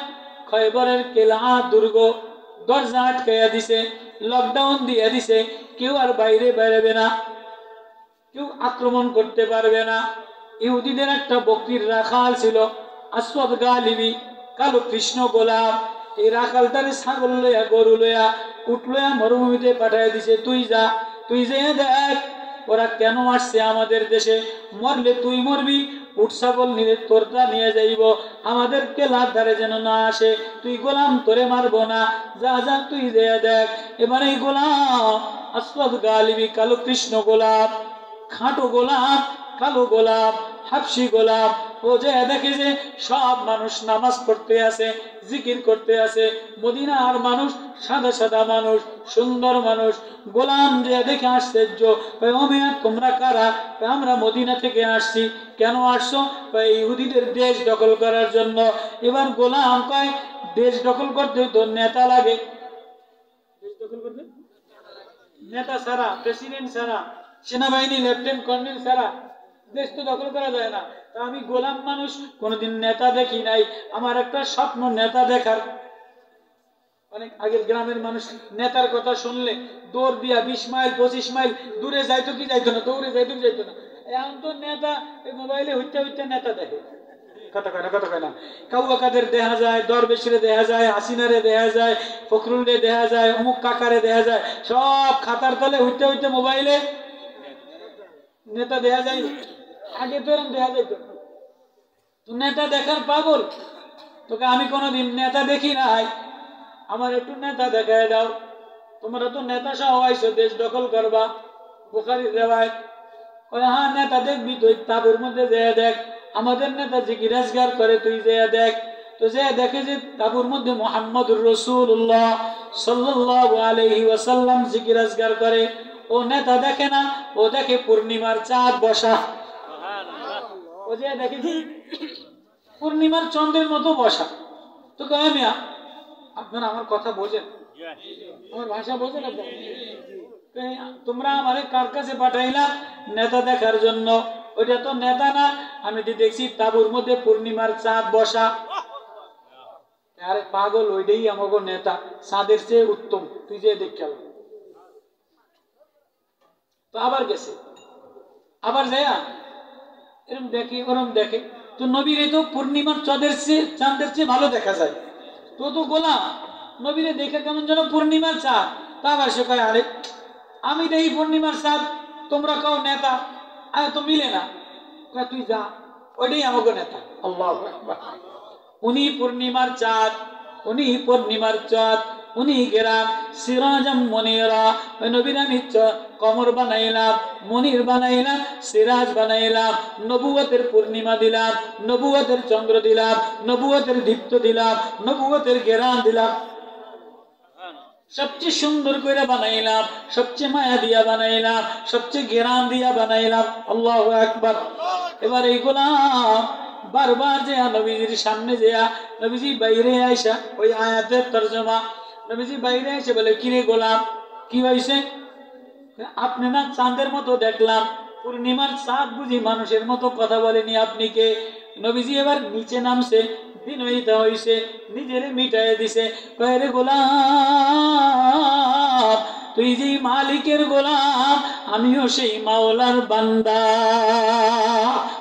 খায়বারের কেলা দুর্গ দরজা আটকাইয়া দিছে, লকডাউন দিয়ে দিছে, কেউ আর বাইরে বেরোবে না, কেউ আক্রমণ করতে পারবে না। ইহুদিদের একটা বকরির রাখাল ছিল, আসওয়াদ গালিবি, কালো কৃষ্ণ গোলাপ। এই রাখালটারে ছাগল লইয়া, গরু লইয়া, উট লইয়া মরুভূমিতে পাঠাই দিছে, তুই যা, তুই যে দেখ ওরা কেন আসছে আমাদের দেশে, মরলে তুই মরবি, উট ছাগল নিলে তোরটা নিয়ে যাইব, আমাদের কেলার ধারে যেন না আসে, তুই গোলাম তোরে মারবো না, যা যা তুই যে দেখ। এবার এই গোলাম আসওয়াদ গালিবি, কালো কৃষ্ণ গোলাপ, খাটো গোলাপ, কালো গোলাপ, হাবশি গোলাপ, ও যে দেখে যে সব মানুষ নামাজ পড়তে আছে, জিকির করতে আছে, মদিনার মানুষ সাদা সাদা মানুষ, সুন্দর মানুষ। গোলাম যে দেখে আশ্চর্য, তোমরা কারা? আমরা মদিনা থেকে আসছি। কেন আসছো? ইহুদিদের দেশ দখল করার জন্য। এবার গোলাম কয় দেশ দখল করতে তো নেতা লাগে, দেশ দখল করতে নেতা ছাড়া, প্রেসিডেন্ট ছাড়া, সেনাবাহিনী লেফটেন্যান্ট কর্নেল ছাড়া দেশ তো দখল করা যায় না। তা আমি গোলাম মানুষ, কোনোদিন নেতা দেখি নাই, আমার একটা স্বপ্ন নেতা দেখার। অনেক আগের গ্রামের মানুষ নেতার কথা শুনলে দৌড় দিয়া 20 মাইল 25 মাইল দূরে যাইতো কি যাইতো না, দৌড়ে যাইতো কি যাইতো না। এখন তো নেতা মোবাইলে হইতে হইতে নেতা দেখে, কথা কয় না, কথা কয় না। কাউকাদের দেখা যায়, দরবেশরে দেখা যায়, হাসিনারে দেখা যায়, ফখরুলরে দেখা যায়, অমুক কাকারে দেখা যায়, সব খাতার তলে হইতে হইতে মোবাইলে নেতা দেখা যায়। আগে তো এরকম দেখা যাইতো, তো নেতা দেখার পাগল। তোকে আমি কোনোদিন নেতা দেখি নাই, আমার একটু নেতা দেখায় দাও। তোমরা তো নেতা সহ আইছো দেশ দখল করবা, বুখারীর riwayat। হ্যাঁ নেতা দেখবি, তুই তাবুর মধ্যে যেয়ে দেখ, আমাদের নেতা জিকির আজগার করে, তুই যেয়ে দেখ। তো যে দেখে যে তাবুর মধ্যে মুহাম্মদুর রাসূলুল্লাহ সাল্লাল্লাহু আলাইহি ওয়াসাল্লাম জিকির আজগার করে। ও নেতা দেখে না, ও দেখে পূর্ণিমার চাঁদ বসা, ও যে দেখে পূর্ণিমার চন্দ্রের মতো বসা। তো কয় মিয়া আপনারা আমার কথা বোঝেন, আমার ভাষা বোঝেন? আপনারা তোমরা আমারে কার কাছে পাঠাইলা? নেতা দেখার জন্য। ওইটা তো নেতা না, আমি তো দেখছি তাঁবুর মধ্যে পূর্ণিমার চাঁদ বসা। আরে পাগল, ওইটাই আমাকে নেতা, চাঁদের চেয়ে উত্তম, তুই যে দেখে। তো আবার গেছে, আবার যায় এরকম দেখে ওরম দেখে। তো নবীরে তো পূর্ণিমার চাঁদের চেয়ে ভালো দেখা যায়। তো তো গোলাম নবীরে দেখে কেমন যেন পূর্ণিমার চাঁদ। তা আবার সে কয়, আরে আমি দেখি পূর্ণিমার চাঁদ, তোমরা কাও নেতা, আরে তো মিলে না। তুই যা, ওইটাই আমাকে নেতা। আল্লাহু আকবার। উনি পূর্ণিমার চাঁদ, উনি পূর্ণিমার চাঁদ, উনি গেরাম সিরাজাম মনিরা। ওই নবীর আমি কমর বানাইলাম, মনির বানাইলাম, সিরাজ বানাইলাম, নবুয়তের পূর্ণিমা দিলাম, নবুয়তের চন্দ্র দিলাম, নবুয়তের দীপ্ত দিলাম, নবুয়তের গেরাম দিলাম। সবচেয়ে সুন্দর করে বানাইলাম, সবচেয়ে মায়া দিয়া বানাইলাম, সবচেয়ে গেরাম দিয়া বানাইলাম। আল্লাহু আকবার। এবার এইগুলা বারবার যে নবীজির সামনে যেয়া নবীজি বাইরে আইসা ওই আয়াতের তরজমা, নবীজি বাইরে আইসা বলে, কিরে গোলাম কি হয়েছে? আপনি না চাঁদের মতো দেখলাম, পূর্ণিমার চাঁদ বুঝি মানুষের মতো কথা বলেনি, আপনি কে? নবীজি এবার নিচে নামছে, বিনয়িতা হইছে, নিজেরে মিটাই দিছে। কয়ে গোলাম, তুই যে মালিকের গোলাম, আমিও সেই মাওলার বান্দা।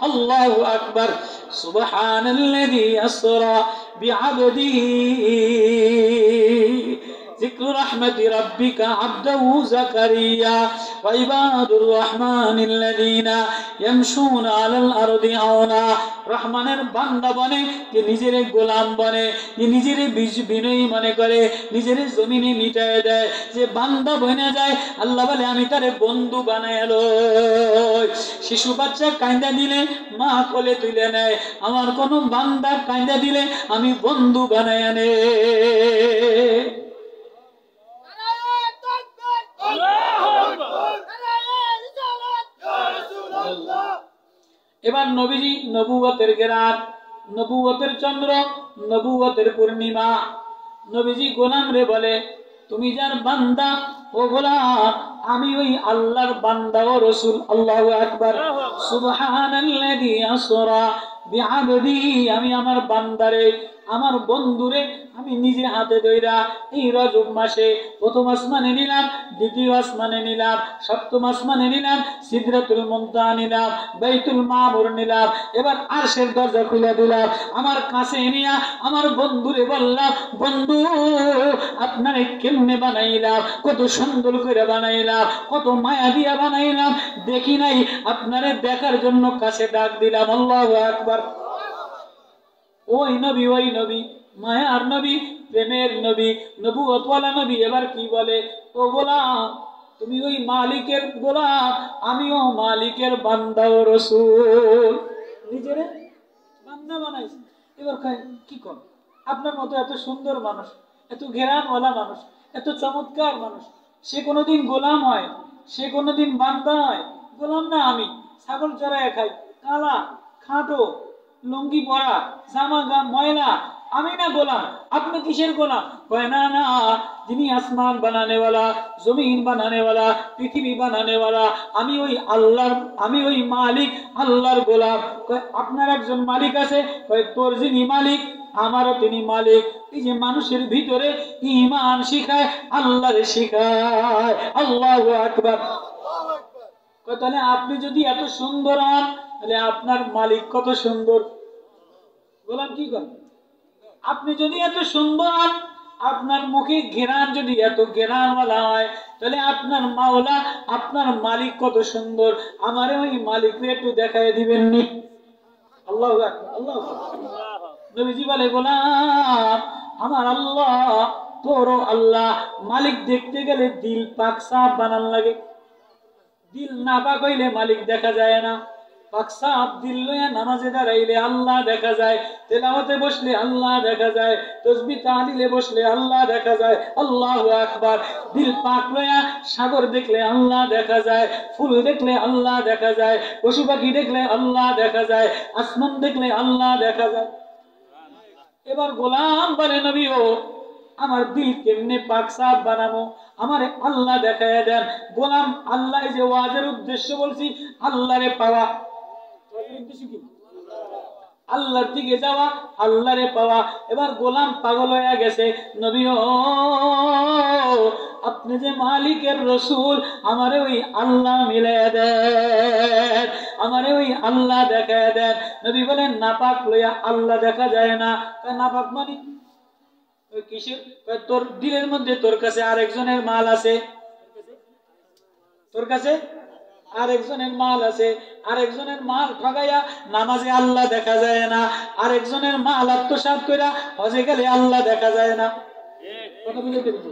আল্লাহু আকবার। সুবহানাল্লাযী আসরা বিআবদিহি ذكر رحمة ربك عبده زكريا وعباد الرحمن الذين يمشون على الأرض هونا। রহমানের বান্দা বনে, যে নিজের গোলাম বনে, যে নিজের বিনয়ী মনে করে, নিজের জমিনে মিটায় দেয়, যে বান্দা বনে যায়, আল্লাহ বলে আমি তারে বন্ধু বানায় লই। শিশু বাচ্চা কাঁদা দিলে মা কোলে তুলে নেয়, আমার কোন বান্দা কাঁদা দিলে আমি বন্ধু বানায় আনে। এবার নবীজি নবুয়তের গেরাত, নবুয়তের চন্দ্র, নবুয়তের পূর্ণিমা। নবীজি গোলাম রে বলে, তুমি যার বান্দা ও গোলাম, আমি ওই আল্লাহর বান্দা ও রাসূল। আল্লাহু আকবার। সুবহানাল্লাযী আসরা বিআবদিহি, আমি আমার বান্দারে, আমার বন্ধুরে আমি নিজে হাতে ধইরা এই রজব মাসে প্রথম আসমানে নিলাম, দ্বিতীয় আসমানে নিলাম, সপ্তম আসমানে নিলাম, সিদরাতুল মুনতাহা নিলাম, বাইতুল মামুর নিলাম। এবার আরশের দরজা খুলে দিলাম, আমার কাছে নিয়া আমার বন্ধুরে বললাম, বন্ধু আপনারে কেমনে বানাইলাম, কত সুন্দর করে বানাইলাম, কত মায়া দিয়া বানাইলাম, দেখি নাই আপনারে দেখার জন্য কাছে ডাক দিলাম। আল্লাহু আকবার। ওই নবী, ওই নবী, মায়ার নবী, প্রেমের নবী, নবুয়তওয়ালা নবী এবার কি বলে, ও গোলাম তুমি ওই মালিকের গোলাম, আমিও মালিকের বান্দা ও রাসূল। নিজেরে বান্দা বানাইছে। এবার কি কর, আপনার মতো এত সুন্দর মানুষ, এত ঘেরানওয়ালা মানুষ, এত চমৎকার মানুষ, সে কোনোদিন গোলাম হয়? সে কোনোদিন বান্দা হয়? গোলাম না আমি, ছাগল চড়ায় খাই, কালা, খাটো, লুঙ্গি পরা, জামা গা ময়লা, আমি না গোলাম। আপনি কিসের গোলাম? কয় না না, যিনি আসমান বানানে वाला, জমিন বানানে वाला, পৃথিবী বানানে वाला, আমি ওই আল্লাহর, আমি ওই মালিক আল্লাহর গোলাম। কয় আপনার একজন মালিক আছে? কয় তোর যিনি মালিক আমারও তিনি মালিক। এই যে মানুষের ভিতরে ঈমান শিখায়, আল্লাহরে শিখায়। আল্লাহু আকবার। কয় তাহলে আপনি যদি এত সুন্দর হন, তাহলে আপনার মালিক কত সুন্দর। গোলাম কি করে? আপনি যদি এত সুন্দর হন, আপনার মুখে ঘেরান যদি এত ঘেরানওয়ালা হয়, তাহলে আপনার মাওলা, আপনার মালিক কত সুন্দর। আমারে ওই মালিকরে একটু দেখায় দিবেন নি? আল্লাহু আকবার। আল্লাহু আকবার। নবীজি বলে, গোলাম আমার আল্লাহ, তোরও আল্লাহ। মালিক দেখতে গেলে দিল পাক সাফ বানান লাগে। দিল না পাক হইলে মালিক দেখা যায় না। পাক সাফ দিল লইয়া নামাজে দাঁড়াইলে আল্লাহ দেখা যায়, তেলাওয়াতে বসলে আল্লাহ দেখা যায়, তাসবিহ তাহলিলে বসলে আল্লাহ দেখা যায়। আল্লাহু আকবার। দিল পাক লইয়া সাগর দেখলে আল্লাহ দেখা যায়, ফুল দেখলে আল্লাহ দেখা যায়, পশু পাখি দেখলে আল্লাহ দেখা যায়, আসমান দেখলে আল্লাহ দেখা যায়। এবার গোলাম বলে, নবী ও আমার দিল কেমনে পাক সাফ বানাবো, আমারে আল্লাহ দেখায় দেন। গোলাম আল্লাহ, যে ওয়াজের উদ্দেশ্য বলছি আল্লাহরে পাওয়া, উদ্দেশ্য কি? আল্লাহর দিকে যাওয়া, আল্লাহরে পাওয়া। এবার গোলাম পাগল হয়ে গেছে, নবী ও আপনি যে মালিকের রসুল, আমারে ওই আল্লাহ মিলাইয়া দেন, আমারে ওই আল্লাহ দেখায় দেন। নবী বলেন নাপাক লইয়া আল্লাহ দেখা যায় না। নাপাক মানে কিসের? তোর দিলের মধ্যে তোর কাছে আরেকজনের মাল আছে, তোর কাছে আরেকজনের মাল আছে, আরেকজনের মাল ঠগাইয়া নামাজে আল্লাহ দেখা যায় না, আরেকজনের মাল আত্মসাৎ কইরা হজে গেলে আল্লাহ দেখা যায় না। কথা বুঝতে পেরেছো?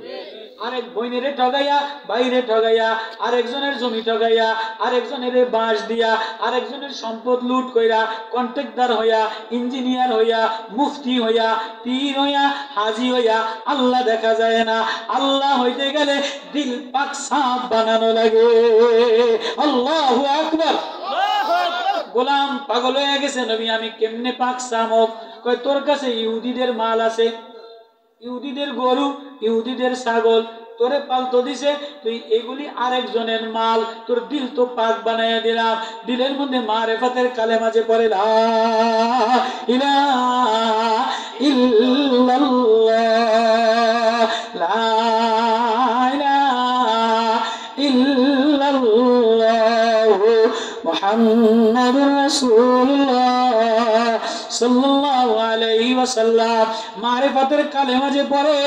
আরেক বইনেরে ঠগাইয়া, বাইরে ঠগাইয়া, আরেকজনের জমি ঠগাইয়া, আরেকজনের বাঁশ দিয়া, আরেকজনের সম্পদ লুট কইরা, কন্ট্রাক্টর হইয়া, ইঞ্জিনিয়ার হইয়া, মুফতি হইয়া, পীর হইয়া, হাজি হইয়া আল্লাহ দেখা যায় না। আল্লাহ হইতে গেলে দিল পাক সাফ বানানো লাগে। আল্লাহু আকবার। গোলাম পাগল হয়ে গেছে, নবী আমি কেমনে পাক সাফ হব? কয় তোর কাছে ইহুদিদের মাল আছে, ইহুদিদের গরু, ইহুদিদের ছাগল তোরে পালতো দিছে, তুই এগুলি আরেকজনের মাল, তোর দিল তো পাক বানাইয়া দিলাম। দিলের মধ্যে মারেফাতের কালেমা যে পড়ে লা ইলাহা ইল্লাল্লাহ, লা ইলাহা ইল্লাল্লাহ, মুহাম্মাদুর রাসূলুল্লাহ সাল্লাল্লাহু আলাইহি ওয়াসাল্লাম, মারিফাতের কালেমা যে পড়ে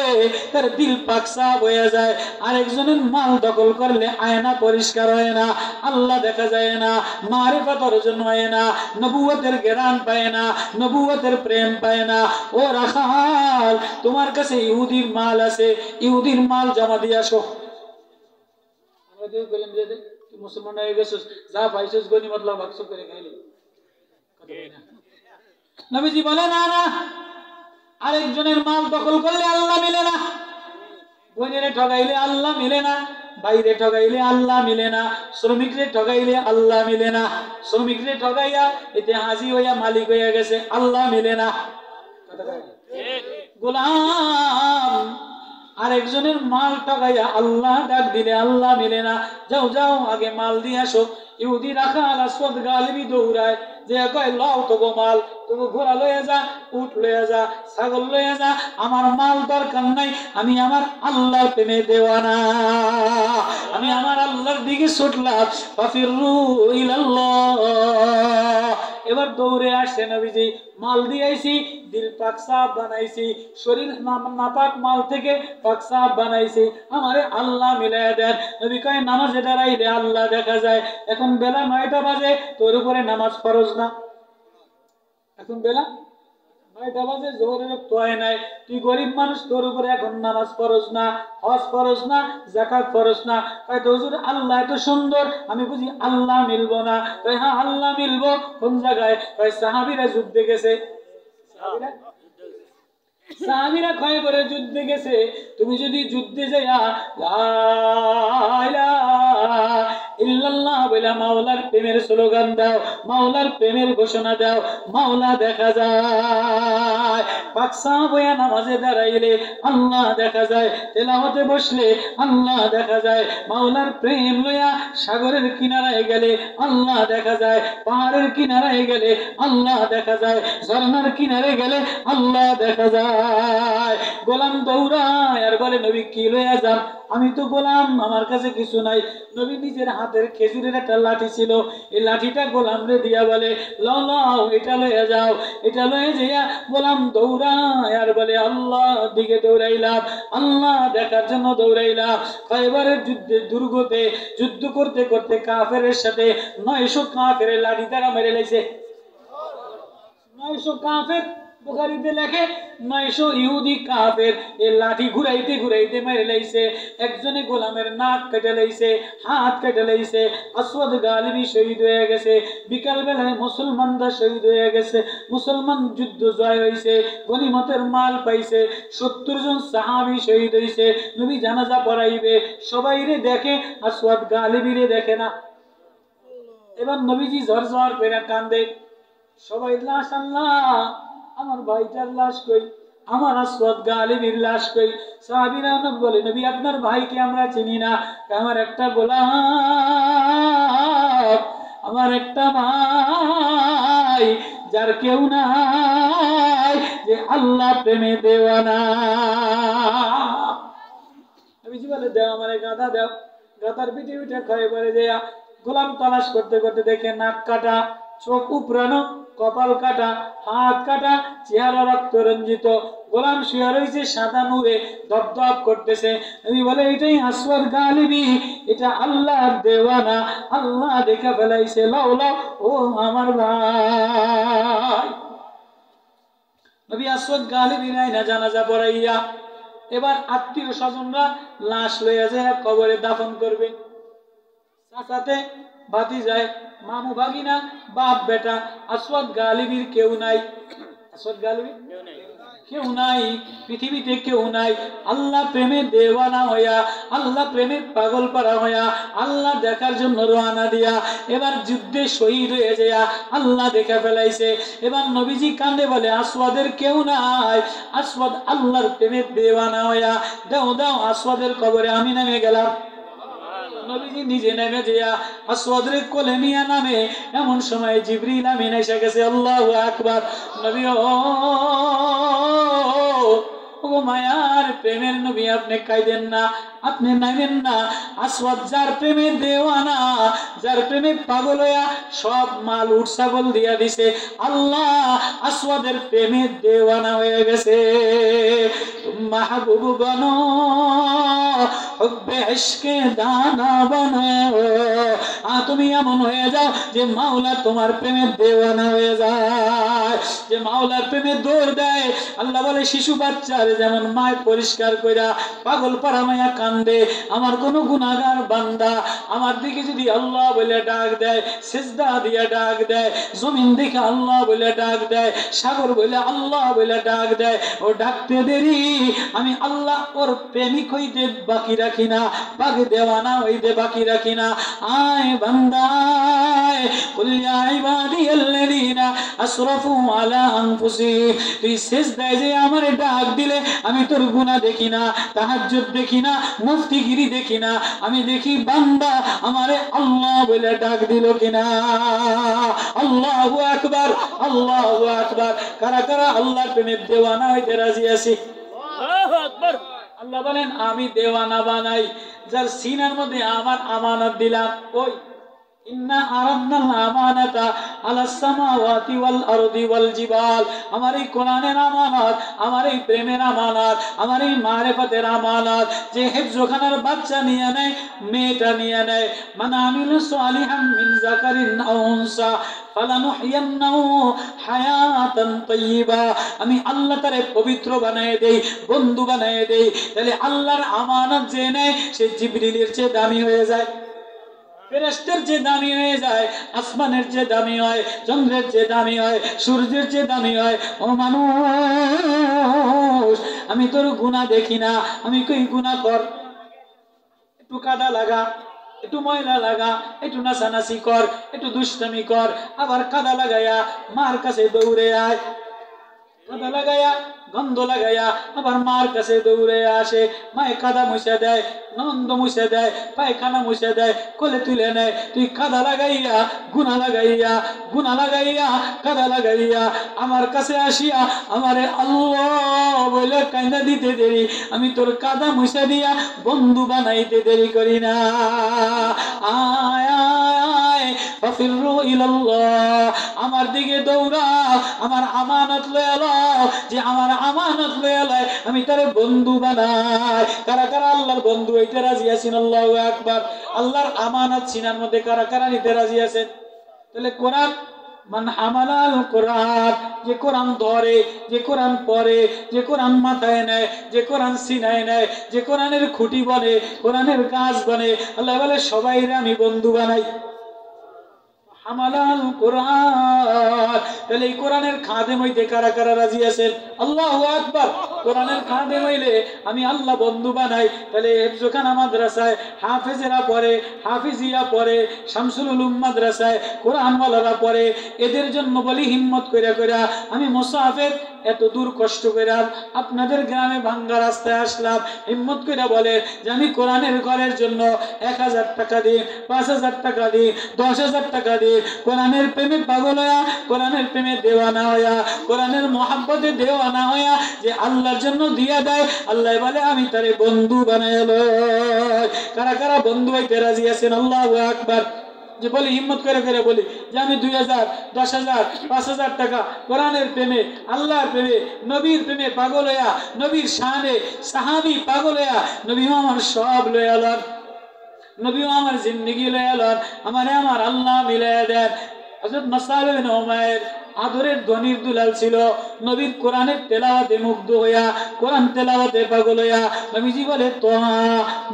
তার দিল পাক সাফ হয়ে যায়। আরেকজনের মাল দখল করলে আয়না পরিষ্কার হয় না, আল্লাহ দেখা যায় না, মারিফাত অর্জন হয় না, নবুয়তের জ্ঞান পায় না, নবুয়তের প্রেম পায় না। ও রাখাল, তোমার কাছে ইহুদির মাল আছে, ইহুদির মাল জমা দিয়ে আসো। আমাদের বলেন যে মুসলমান হয়ে গেছিস, যা পাইছিস গনিমত লাভ ভাগ করে খাইলি। নবীজি বলে না না, আরেকজনের মাল দখল করলে আল্লাহ মিলে না, বোনেরে ঠগাইলে আল্লাহ মিলে না, বাইরে ঠগাইলে আল্লাহ মিলে না, শ্রমিকরে ঠগাইলে আল্লাহ মিলে না। শ্রমিকরে ঠগাইয়া এতে হাজি হইয়া মালিক হইয়া গেছে, আল্লাহ মিলে না। গোলাম আরেকজনের মাল ঠগাইয়া আল্লাহ ডাক দিলে আল্লাহ মিলে না। যাও যাও আগে মাল দিয়ে আসো। ইহুদি রাখাল আসওয়াদ গালিবি দৌড়ায়, যে কয় লও তোগো মাল, তোগো ঘোড়া লয়ে যা, উট লয়ে যা, ছাগল লয়ে যা, আমার মাল দরকার নাই, আমি আমার আল্লাহর প্রেমে দেওয়ানা, আমি আমার আল্লাহর দিকে ছুটলাম। ফাফিরু ইলাল্লাহ। এবার দৌড়ে আসছে নবীজি, মাল দিয়েছি, দিল পাক সাফ বানাইছি, শরীর নাপাক মাল থেকে পাক সাফ বানাইছি, আমারে আল্লাহ মিলাইয়া দেন। নবী কয় নামাজে দাঁড়াইলে আল্লাহ দেখা যায়। এখন বেলা 9টা বাজে, তোর উপরে নামাজ ফরজ না? এখন বেলা 9টা বাজে, জোহরের তো হয় নাই, তুই গরিব মানুষ, তোর উপরে এখন নামাজ ফরজ না, হজ ফরজ না, যাকাত ফরজ না। কয় তো হুজুর আল্লাহ এত সুন্দর, আমি বুঝি আল্লাহ মিলবো না? কয় হ্যাঁ আল্লাহ মিলবো। কোন জায়গায়? কয় সাহাবীরা যুদ্ধে গেছে, সাহাবীরা ক্ষয় করে যুদ্ধে গেছে। তুমি যদি যুদ্ধে যাইয়া লা ইলাহা ইল্লাল্লাহ বলে মাওলার প্রেমের স্লোগান দাও, মাওলার প্রেমের ঘোষণা দাও, মাওলা দেখা যায়। পাক সাফ হইয়া নামাজে দাঁড়াইলে আল্লাহ দেখা যায়, তেলাওয়াতে বসলে আল্লাহ দেখা যায়, মাওলার প্রেম লইয়া সাগরের কিনারায় গেলে আল্লাহ দেখা যায়, পাহাড়ের কিনারায় গেলে আল্লাহ দেখা যায়, ঝর্ণার কিনারে গেলে আল্লাহ দেখা যায়। গোলাম দৌড়ায় আর বলে নবী কি লইয়া যান? আমি তো গোলাম, আমার কাছে কিছু নাই। নবী নিজের হাতের খেজুরের একটা লাঠি ছিল, এই লাঠিটা গোলামরে দিয়া বলে লও লও এটা লইয়া যাও। এটা লয়ে যাইয়া গোলাম দৌড়ায় আর বলে আল্লাহ দিকে দৌড়াইলাম, আল্লাহ দেখার জন্য দৌড়াইলাম। খায়বারের যুদ্ধে দুর্গতে যুদ্ধ করতে করতে কাফেরের সাথে 900 কাফের লাঠি দ্বারা মেরে লাইছে। 900 কাফের, বুখারীতে লেখে 900 ইহুদি কাফের এই লাঠি ঘুরাইতে ঘুরাইতে মেরে লাইছে। একজনে গোলামের নাক কেটে লাইছে, হাত কেটে লাইছে। আসওয়াদ গালিবি শহীদ হয়ে গেছে। বিকাল বেলায় মুসলমানরা শহীদ হয়ে গেছে, মুসলমান যুদ্ধ জয় হইছে, গনিমতের মাল পাইছে। 70 জন সাহাবী শহীদ হইছে। নবী জানাজা পড়াইবে, সবাইরে দেখে, আসওয়াদ গালিবিরে দেখে না। এবার নবীজি ঝরঝর করে কান্দে, সবাই লাশ, আল্লাহ আমার ভাইটার লাশ কই, আমার আসওয়াদ গালিবীর লাশ কই? সাহাবীরা বলে, নবী আপনার ভাইকে আমরা চিনি না। আমার একটা গোলাম, আমার একটা ভাই, যার কেউ নাই, যে আল্লাহ প্রেমে দেওয়ানা। নবীজি বলে, দেও আমারে গাদা দেও। গাদার পিঠে উঠে ক্ষয়ে পড়ে যায়। গোলাম তালাশ করতে করতে দেখে নাক কাটা, চোখ উপড়ানো, কপাল কাটা, হাত কাটা, চেহারা রক্ত রঞ্জিত। গোলাম শুয়ে রয়েছে সাদা নূরে, দপদপ করতেছে। নবী বলে, এটাই আসওয়াদ গালিবী, এটা আল্লাহর দেওয়ানা। আল্লাহ দেখে ফেলাইছে। লাও লাও, ও আমার ভাই। নবী আসওয়াদ গালিবী নাই না জানাজা পড়াইয়া এবার আত্মীয় স্বজনরা লাশ লইয়া যায় কবরে দাফন করবে। চাচাতে ভাতিজায়, মামু ভাগিনা, বাপ বেটা, আসওয়াদ গালিবীর কেউ নাই। আসওয়াদ গালিবীর কেউ নাই, পৃথিবীতে কেউ নাই। আল্লাহ প্রেমে দেওয়ানা হইয়া, আল্লাহ প্রেমে পাগল পারা হইয়া, আল্লাহ দেখার জন্য রওনা দিয়া এবার যুদ্ধে শহীদ হয়ে যায়। আল্লাহ দেখে ফেলাইছে। এবার নবীজি কান্দে বলে, আসওয়াদের কেউ নাই। আসওয়াদ আল্লাহর প্রেমে দেওয়ানা হইয়া, দাও দাও আসওয়াদের কবরে আমি নেমে গেলাম। নবীজি নিজে নেমে যেয়া আসওয়াদের কোলে নিয়ে নামে। এমন সময় জিবরিল আমিন এসে গেছে। আল্লাহু আকবার। নবী, ও মায়ার প্রেমের নবী, আপনি কাইদেন না, আপনি নাইবেন না। আসওয়াদ যার প্রেমে দেওয়ানা, যার প্রেমে পাগল হইয়া সব মাল উট ছাগল দিয়া দিছে, আল্লাহ আসওয়াদের প্রেমে দেওয়ানা হয়ে গেছে। মাহবুব বনো, হুব্বে ইশকে দানা বনো। তুমি এমন হয়ে যাও যে মাওলা তোমার প্রেমে দেওয়ানা হয়ে যায়, যে মাওলার প্রেমে দৌড় দেয়। আল্লাহ বলে, শিশু বাচ্চার যেমন মায় পরিষ্কার কইরা পাগল পারা মায়া কান্দে, আমার কোন গুনাহগার বান্দা আমার দিকে যদি আল্লাহ বলে ডাক দেয়, সিজদা দিয়ে ডাক দেয়, জমিন দিকে আল্লাহ বলে ডাক দেয়, সাগর বলে আল্লাহ বলে ডাক দেয়, ও ডাকতে দেরি আমি আল্লাহ ওর প্রেমিক হইতে বাকি রাখি না, পাক দেওয়ানা হইতে বাকি রাখি না। আয় বান্দা, কুল ইয়া ইবাদিয়াল্লাযীনা আসরাফু আলা আনফুসিহিম, তুই সিজদায় যে আমারে ডাক দিলে আমি তোর গুনাহ দেখি না, তাহাজ্জুদ দেখি না, মুফতিগিরি দেখি না, আমি দেখি বান্দা আমারে আল্লাহ বলে ডাক দিল কিনা। আল্লাহু আকবার, আল্লাহু আকবার। কারা কারা আল্লাহর প্রেমে দেওয়ানা হইতে রাজি আছি? আল্লাহু আকবার। আল্লাহ বলেন, আমি দেওয়ানা বানাই যার সিনার মধ্যে আমার আমানত দিলাম। ওই ইন্না আরাদনাল আমানাতা আলাস সামাওয়াতি ওয়াল আরদি ওয়াল জিবাল, আমার এই কোরআনের আমানত, আমার এই প্রেমের আমানত, আমার এই মারিফাতের আমানত, যে হিফজখানার বাচ্চা নিয়ে নেয়, মেয়েটা নিয়ে নেয়, মান আমিলু সালিহাম মিন যাকারিন আও উনসা ফালানুহইয়ান্নাহু হায়াতান তাইয়্যিবা, আমি আল্লাহ তারে পবিত্র বানায় দেই, বন্ধু বানায় দেই। তাহলে আল্লাহর আমানত যে নেয় সে জিবরিলের চেয়ে দামি হয়ে যায়, ফেরেশতার যে দামি হয়ে যায়, আসমানের যে দামি হয়, চন্দ্রের যে দামি হয়, সূর্যের যে দামি হয়। ও মানুষ, আমি তোর গুনাহ দেখি না, আমি কই গুনাহ কর, একটু কাদা লাগা, একটু ময়লা লাগা, একটু নাচানাচি কর, একটু দুষ্টামি কর, আবার কাদা লাগাইয়া মার কাছে দৌড়ে আয়, কাদা লাগাইয়া গন্ধ লাগাইয়া আবার মার কাছে দৌড়ে আসে, মায়ে কাদা মুছে দেয়, নন্দ মুছে দেয়, পায়খানা মুছে দেয়, কোলে তুলে নেয়। তুই কাদা লাগাইয়া গুনাহ লাগাইয়া, গুনাহ লাগাইয়া কাদা লাগাইয়া আমার কাছে আসিয়া আমারে আল্লাহ বলে কান্দা দিতে দেরি, আমি তোর কাদা মুছে দিয়া বন্ধু বানাইতে দেরি করি না। আয় আয় ফাফিরু ইলাল্লাহ, আমার দিকে দৌড়াও, আমার আমানত লয়ে লও, যে আমার আমানত লয়ে লয় আমি তারে বন্ধু বানাই। কারা কারা আল্লাহর বন্ধু হইতে রাজি আছেন? আল্লাহু আকবার। আল্লাহর আমানত সিনার মধ্যে কারা কারা নিতে রাজি আছেন? তাহলে কোরআন, মান হামালাল কোরআন, যে কোরআন ধরে, যে কোরআন পড়ে, যে কোরআন মাথায় নেয়, যে কোরআন সিনায় নেয়, যে কোরআনের খুঁটি বনে, কোরআনের গাছ বনে, আল্লাহ বলে সবাইরে আমি বন্ধু বানাই। হামালাল কোরআন, তাহলে এই কোরআনের খাদেম হইতে কারা কারা রাজি আছেন? আল্লাহু আকবার। কোরআনের খাদেম হইলে আমি আল্লাহ বন্ধু বানাই। তাহলে হিফজখানা মাদ্রাসায় হাফেজেরা পড়ে, হাফিজিয়া পড়ে, শামসুল উলুম মাদ্রাসায় কোরআনওয়ালারা পড়ে, এদের জন্য বলি হিম্মত কইরা কইরা আমি মুসাহাফের এত দূর কষ্ট করে আপনাদের গ্রামে ভাঙ্গা রাস্তায় আসলাম, হিম্মত করে বলে যে আমি কোরআনের ঘরের জন্য 1000 টাকা দিই, 5000 টাকা দিই, 10,000 টাকা দিই, কোরআনের প্রেমে পাগল হইয়া, কোরআনের প্রেমে দেওয়ানা হইয়া, কোরআনের মহাব্বতে দেওয়ানা হইয়া যে আল্লাহর জন্য দিয়া দেয়, আল্লাহ বলে আমি তারে বন্ধু বানাইল। কারা কারা বন্ধু হইতে রাজি আছেন? আল্লাহু আকবার। যে বলি হিম্মত করে করে বলি যে আমি 2000, 10,000, 5,000 টাকা কোরআনের প্রেমে, আল্লাহর প্রেমে, নবীর প্রেমে পাগল হইয়া, নবীর শানে সাহাবী পাগল হইয়া, নবীও আমার সব লইয়া লন, নবীও আমার জিন্দেগি লইয়া লন, আমারে আমার আল্লাহ মিলাইয়া দেন। হযরত মুসআব ইবনে উমাইর আদরের ধনির দুলাল ছিল, নবীর কোরআনের তেলাওয়াতে মুগ্ধ হইয়া, কোরআন তেলাওয়াতে পাগল হইয়া নবীজি বলে তোহা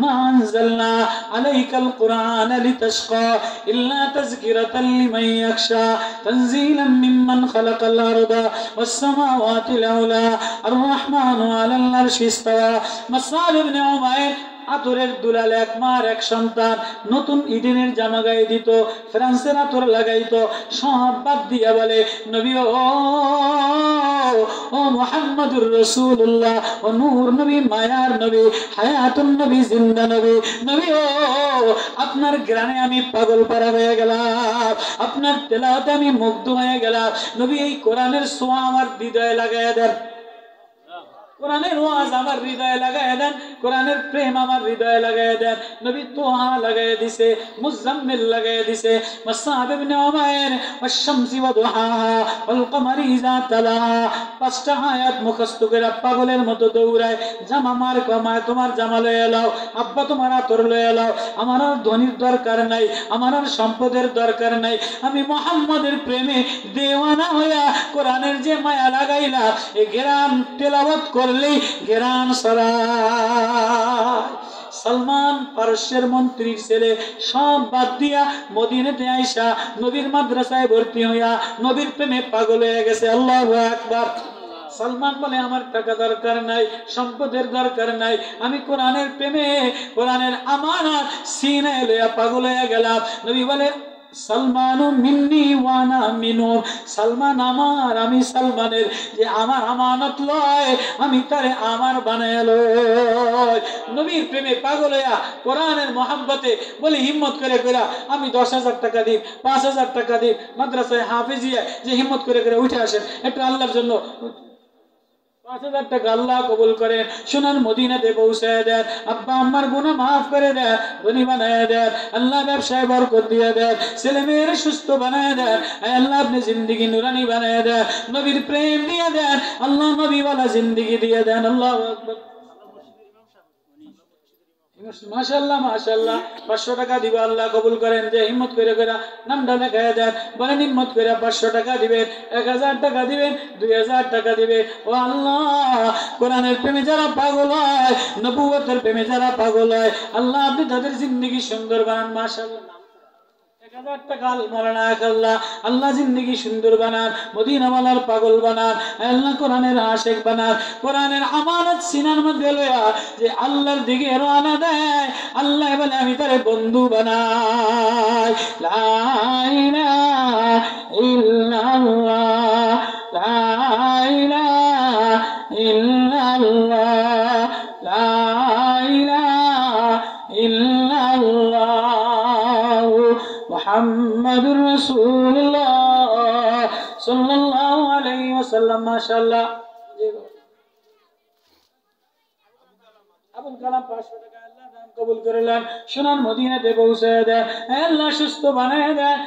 মা আনজালনা আলাইকাল কুরআন লিতাশকা ইল্লা তাযকিরাতাল লিমান ইয়াখশা তানজিলাম মিম্মান খালাকাল আরদা ওয়াস সামাওয়াতিল আউলা আর রহমানু আলাল আরশি ইসতাওয়া। মুসআব ইবনে উমাইর আতরের দুলাল, এক মার এক সন্তান, নতুন ইডেনের জামা গায়ে দিত, ফ্রান্সের আতর লাগাইতো, সব বাদ দিয়া বলে নবী ও মুহাম্মদুর রাসূলুল্লাহ, ও নূর নবী, মায়ার নবী, হায়াতুন নবী, জিন্দা নবী, নবী ও আপনার গ্রানে আমি পাগল পারা হয়ে গেলাম, আপনার তেলাওয়াতে আমি মুগ্ধ হয়ে গেলাম। নবী এই কোরআনের ছোঁয়া আমার হৃদয়ে লাগাইয়া দেন, কোরআনের ওয়াজ আমার হৃদয়ে লাগাইয়া দেন, কোরআনের প্রেম আমার হৃদয়ে লাগাইয়া দেন। নবী তোহা লাগাইয়া দিছে, মুজাম্মিল লাগাইয়া দিছে, মুসআব ইবনে উমাইর ওয়াশ-শামসি ওয়া দুহাহা ওয়াল কমারি ইযা তালাহা 5টা আয়াত মুখস্থ করে পাগলের মতো দৌড়ায়। জামা মার কমায়, তোমার জামা লয়ে এলাও, আব্বা তোমার আতর লয়ে এলাও, আমার আর ধনির দরকার নাই, আমার আর সম্পদের দরকার নাই, আমি মুহাম্মদের প্রেমে দেওয়ানা হইয়া কোরআনের যে মায়া লাগাইলাম, এই গ্রাম তেলাওয়াত করলেই গ্রাম সরায়। সালমান পারস্যের মন্ত্রীর ছেলে সব বাদ দিয়া মদিনাতে আইসা নবীর মাদ্রাসায় ভর্তি হইয়া নবীর প্রেমে পাগল হয়ে গেছে। আল্লাহু আকবার। সালমান বলে আমার টাকা দরকার নাই, সম্পদের দরকার নাই, আমি কোরআনের প্রেমে, কোরআনের আমানত সিনায় লইয়া পাগল হয়ে গেলাম। নবী বলে সালমানু মিন্নি ওয়ানা মিনু, সালমান আমার, আমি সালমানের, যে আমার আমানত লয় আমি তারে আমার বানায় লয়। নবীর প্রেমে পাগল হইয়া কোরআনের মহাব্বতে বলি হিম্মত করে করে আমি 10,000 টাকা দিই, 5,000 টাকা দিই, মাদ্রাসায় হাফেজিয়া যে হিম্মত করে করে উঠে আসেন একটু আল্লাহর জন্য, 5,000 টাকা আল্লাহ কবুল করেন, সোনার মদিনাতে পৌঁছায় দেন, আব্বা আম্মার গুনাহ মাফ করে দেন, ধনী বানায় দেন, আল্লাহ ব্যবসায় বরকত দিয়ে দেন, ছেলে মেয়ের সুস্থ বানায় দেন, আল্লাহ আপনি জিন্দেগি নুরানি বানায় দেন, নবীর প্রেম দিয়ে দেন, আল্লাহ নবীওয়ালা জিন্দেগি দিয়ে দেন। আল্লাহু আকবার। মাশাআল্লাহ মাশাআল্লাহ। 500 টাকা দিবা, আল্লাহ কবুল করেন। যে হিম্মত করে করে নামটা লেখায় দেন, বলেন হিম্মত করে 500 টাকা দিবেন, 1000 টাকা দিবেন, 2000 টাকা দিবেন। ও আল্লাহ, কোরআনের প্রেমে যারা পাগল হয়, নবুয়তের প্রেমে যারা পাগল হয়, আল্লাহ আপনি তাদের জিন্দেগি সুন্দর বানান। মাশাআল্লাহ। 1000 টাকা মাওলানা আল্লাহ, আল্লাহ জিন্দেগি সুন্দর বানান, মদিনাওয়ালার পাগল বানান, আল্লাহ কোরআনের আশিক বানান, কোরআনের আমানত সিনার মধ্যে লইয়া যে আল্লাহর দিকে রওনা দেয়, আল্লাহ বলে আমি তারে বন্ধু বানাই। লা ইলাহা ইল্লাল্লাহ, লা ইলাহা ইল্লাল্লাহ, লা ইলাহা ইল্লাল্লাহ মুহাম্মাদুর রাসূলুল্লাহ সাল্লাল্লাহু আলাইহি ওয়াসাল্লাম। মাশাআল্লাহ। আবুল কালাম 500 টাকা আল্লাহ দান কবুল করলেন, সোনার মদিনাতে পৌঁছায় দেন, আল্লাহ সুস্থ বানায় দেন।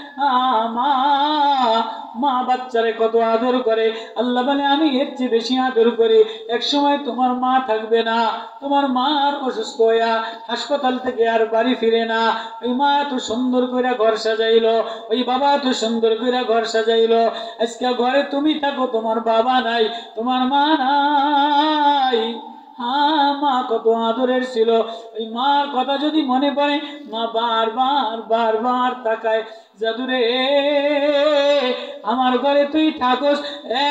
মা বাচ্চারে কত আদর করে, আল্লাহ বলে আমি এর চেয়ে বেশি আদর করি। এক সময় তোমার মা থাকবে না, তোমার মার অসুস্থ হইয়া হাসপাতাল থেকে আর বাড়ি ফিরে না, ওই মা এত সুন্দর করে ঘর সাজাইলো, ওই বাবা এত সুন্দর করে ঘর সাজাইলো, আজকে ঘরে তুমি থাকো, তোমার বাবা নাই, তোমার মা নাই। মা কত আদরের ছিল। ওই মার কথা যদি মনে পড়ে মা বারবার বারবার তাকায়, জাদুরে আমার ঘরে তুই থাকস,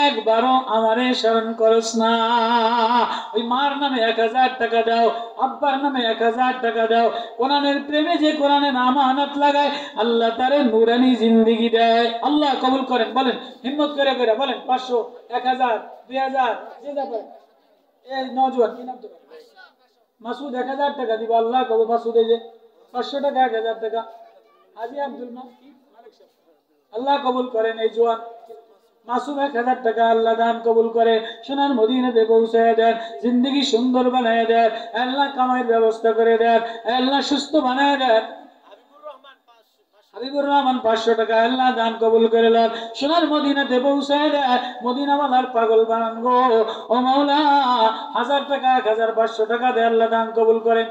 একবারও আমারে স্মরণ করস না। ওই মার নামে 1000 টাকা দাও, আব্বার নামে 1000 টাকা দাও। কোরআনের প্রেমে যে কোরআনের আমানত লাগায় আল্লাহ তারে নূরানি জিন্দেগি দেয়। আল্লাহ কবুল করেন। বলেন হিম্মত করে করে বলেন 500, 1000, 2000 যে যা পারেন। এই নওজোয়ান কি নাম তোমার? মাসুদ 1000 টাকা দিব। আল্লাহ কবুল। মাসুদ এই যে 500 টাকা, 1000 টাকা। হাজি আব্দুল মালিক সাহেব আল্লাহ কবুল করেন। এই জোয়ান মাসুম 1000 টাকা আল্লাহ দান কবুল করে সোনার মদিনাতে পৌঁছায় দেন, জিন্দগি সুন্দর বানায় দেন আল্লাহ, কামাইয়ের ব্যবস্থা করে দেন আল্লাহ, সুস্থ বানায় দেন। হাবিবুর রহমান 500 টাকা আল্লাহ দান কবুল করে দেন, সোনার মদিনাতে পৌঁছায় দেন, মদিনাওয়ালার পাগল বানান গো ও মাওলা। 1000 টাকা, 1500 টাকা দেয় আল্লাহ দান কবুল করেন।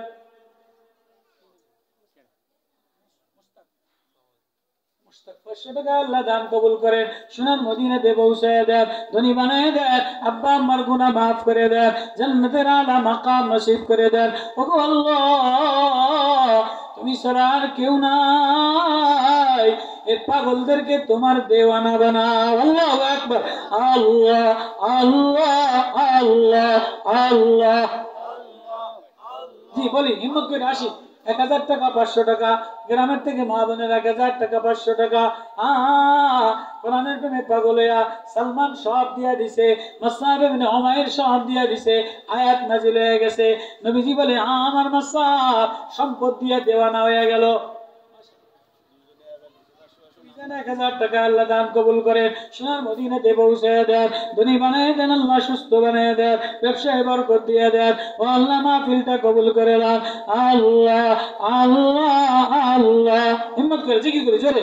500 টাকা আল্লাহ দান কবুল করেন, সোনার মদিনাতে পৌঁছায় দেন, ধনী বানায় দেন, আব্বা আম্মার গুনাহ মাফ করে দেন, জান্নাতের আলা মাকাম নসিব করে দেন। ওগো আল্লাহ তুমি ছাড়া আর কেউ নাই, এই পাগলদেরকে তোমার দেওয়ানা বানাও। আল্লাহু আকবার। আল্লাহ আল্লাহ আল্লাহ আল্লাহ। জি বলি হিম্মত করে আসি। 1000 টাকা, 500 টাকা, গ্রামের থেকে মা বোনের 1000 টাকা, 500 টাকা। কোরআনের প্রেমে পাগল হইয়া সালমান সব দিয়া দিছে, মুসআব ইবনে উমাইর সব দিয়া দিছে, আয়াত নাজিল হয়ে গেছে। নবীজি বলে আমার মুসআব সম্পদ দিয়া দেওয়ানা হয়ে গেল। 1000 টাকা আল্লাহ দান কবুল করেন, সোনার মদিনাতে পৌঁছায় দেন, ধনী বানায় দেন আল্লাহ, সুস্থ বানায় দেন, ব্যবসায় বরকত দিয়ে দেন। ও আল্লাহ মাহফিলটা কবুল করে দেন। আল্লাহ আল্লাহ আল্লাহ। হিম্মত করে জিকির করে জোরে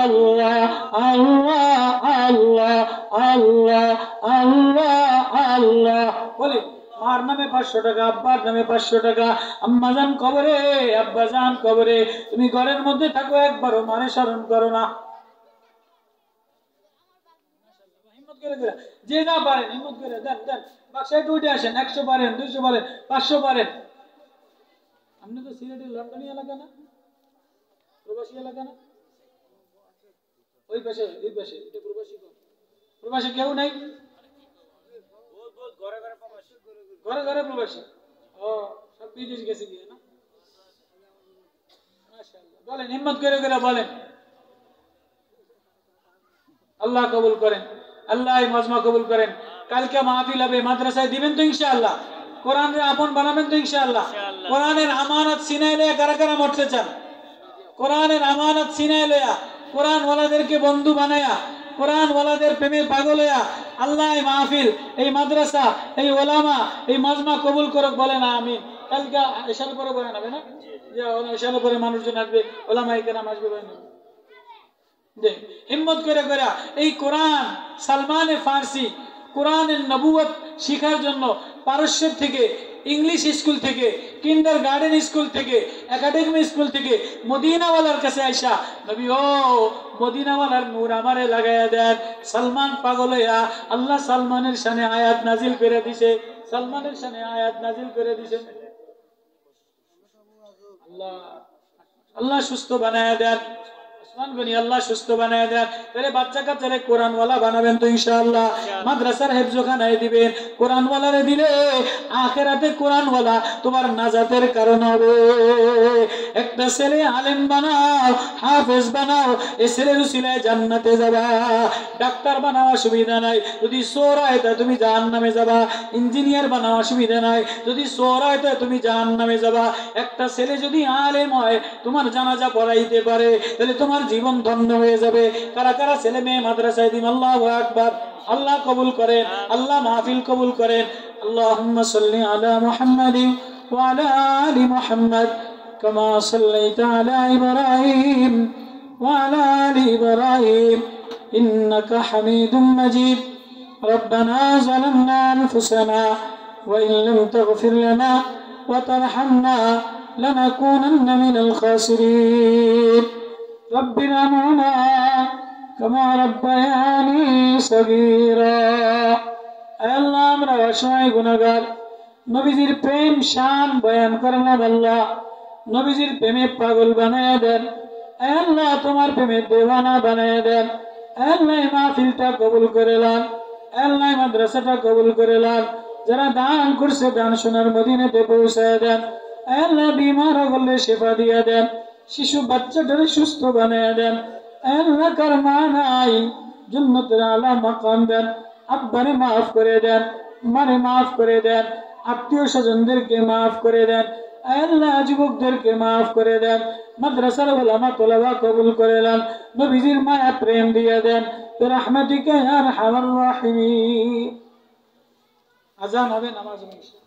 আল্লাহ আল্লাহ আল্লাহ আল্লাহ আল্লাহ আল্লাহ। বলি মার নামে 500 টাকা, আব্বার নামে 500 টাকা। আম্মা জান কবরে, আব্বা জান কবরে, তুমি ঘরের মধ্যে থাকো, একবারও মারে স্মরণ করো না। যে যা পারেন হিম্মত করে দেন দেন, বাক্সায় উঠে আসেন। 100 পারেন, 200 পারেন, 500 পারেন। আপনি তো সিলেটের লন্ডনী এলাকা না, প্রবাসী এলাকা না? ওই পাশে এই পাশে এটা প্রবাসী। প্রবাসী কেউ নাই? ঘরে ঘরে প্রবাসী। ও সব বিদেশ গেছে গিয়ে না? মাশাআল্লাহ। বলেন হিম্মত করে করে বলেন। আল্লাহ কবুল করেন, আল্লাহ এই মজমা কবুল করেন। কালকে মাহফিল হবে, মাদ্রাসায় দিবেন তো ইনশাআল্লাহ? কোরআনের আপন বানাবেন তো ইনশাআল্লাহ? কোরআনের আমানত সিনায় লইয়া কারা কারা মরতে চান? কোরআনের আমানত সিনায় লইয়া, কোরআন ওয়ালাদেরকে বন্ধু বানায়া, কোরআন ওয়ালাদের প্রেমে পাগল হইয়া আল্লাহ এই মাহফিল, এই মাদ্রাসা, এই ওলামা, এই মজমা কবুল করুক। বলেন আমিন। কালকে এশার পরে বয়ান হবে না? যে এশার পরে মানুষজন আসবে, ওলামায়ে কেরাম আসবে বয়ান হবে। হিম্মত করে করে এই কোরআন, সালমানে ফার্সি কোরআনের নবুয়ত শিখার জন্য পারস্যের থেকে, ইংলিশ স্কুল থেকে, কিন্ডার গার্ডেন স্কুল থেকে, একাডেমি স্কুল থেকে মদিনাওয়ালার কাছে আইসা নবী ও মদিনাওয়ালার নূর আমারে লাগাইয়া দেন। সালমান পাগল হইয়া আল্লাহ সালমানের শানে আয়াত নাজিল করে দিছে, সালমানের শানে আয়াত নাজিল করে দিছে। আল্লাহ আল্লাহ সুস্থ বানায়া দেন, আল্লাহ সুস্থ বানায় দেন। তাহলে বাচ্চা কাচ্চারে কোরআনওয়ালা বানাবেন তো ইনশাআল্লাহ? মাদ্রাসার হেফজখানায় দিবেন, কোরআনওয়ালারে দিলে আখিরাতে কোরআনওয়ালা তোমার নাজাতের কারণ হবে। একটা ছেলে আলেম বানাও, হাফেজ বানাও, এই ছেলের উসিলায় জান্নাতে যাবা। ডাক্তার বানাও অসুবিধা নাই, যদি চোর হয় তা তুমি জাহান্নামে যাবা। ইঞ্জিনিয়ার বানাও অসুবিধা নাই, যদি চোর হয় তা তুমি জাহান্নামে যাবা। একটা ছেলে যদি আলেম হয়, তোমার জানাজা পড়াইতে পারে, তাহলে তোমার জীবন ধন্য হয়ে যাবে। কারা কারা ছেলে মেয়ে মাদ্রাসায় দিন? আল্লাহু আকবার। আল্লাহ কবুল করেন, আল্লাহ মাহফিল কবুল করেন। আল্লাহুম্মা সাল্লি আলা মুহাম্মাদিন ওয়া আলা আলি মুহাম্মাদ কামা সাল্লাইতা আলা ইব্রাহিম ওয়া আলা আলি ইব্রাহিম ইন্নাকা হামিদুম মাজিদ। রব্বানা যালামনা আনফুসানা ওয়া ইন লাম তাগফির লানা ওয়া তারহামনা লানাকুনান্না মিনাল খাসিরিন। رب ارحمهما كما ربياني صغيرا। আল্লাহ আমরা অসহায় গুনাহগার, নবীজির প্রেম শান বয়ান করলাম আল্লাহ, নবীজির প্রেমে পাগল বানায় দেন আল্লাহ, তোমার প্রেমে দেওয়ানা বানায় দেন আল্লাহ। মাহফিলটা কবুল করে লান আল্লাহ, মাদ্রাসাটা কবুল করে লান। যারা দান করছে দান সোনার মদিনাতে পৌঁছায় দেন আল্লাহ। বিমার হলে সেবা দিয়া দেন, শিশু বাচ্চাটারে সুস্থ বানায় দেন আল্লাহ। কার মা নাই জান্নাতের আলা মাকাম দেন। আব্বারে মাফ করে দেন, মারে মাফ করে দেন, আত্মীয় স্বজনদেরকে মাফ করে দেন আল্লাহ। যুবকদেরকে মাফ করে দেন, মাদ্রাসার উলামা তোলাবা কবুল করে দেন, নবীজির মায়া প্রেম দিয়ে দেন বিরহমাতিকা ইয়া আরহামার রাহিমিন। আজান হবে, নামাজ হবে।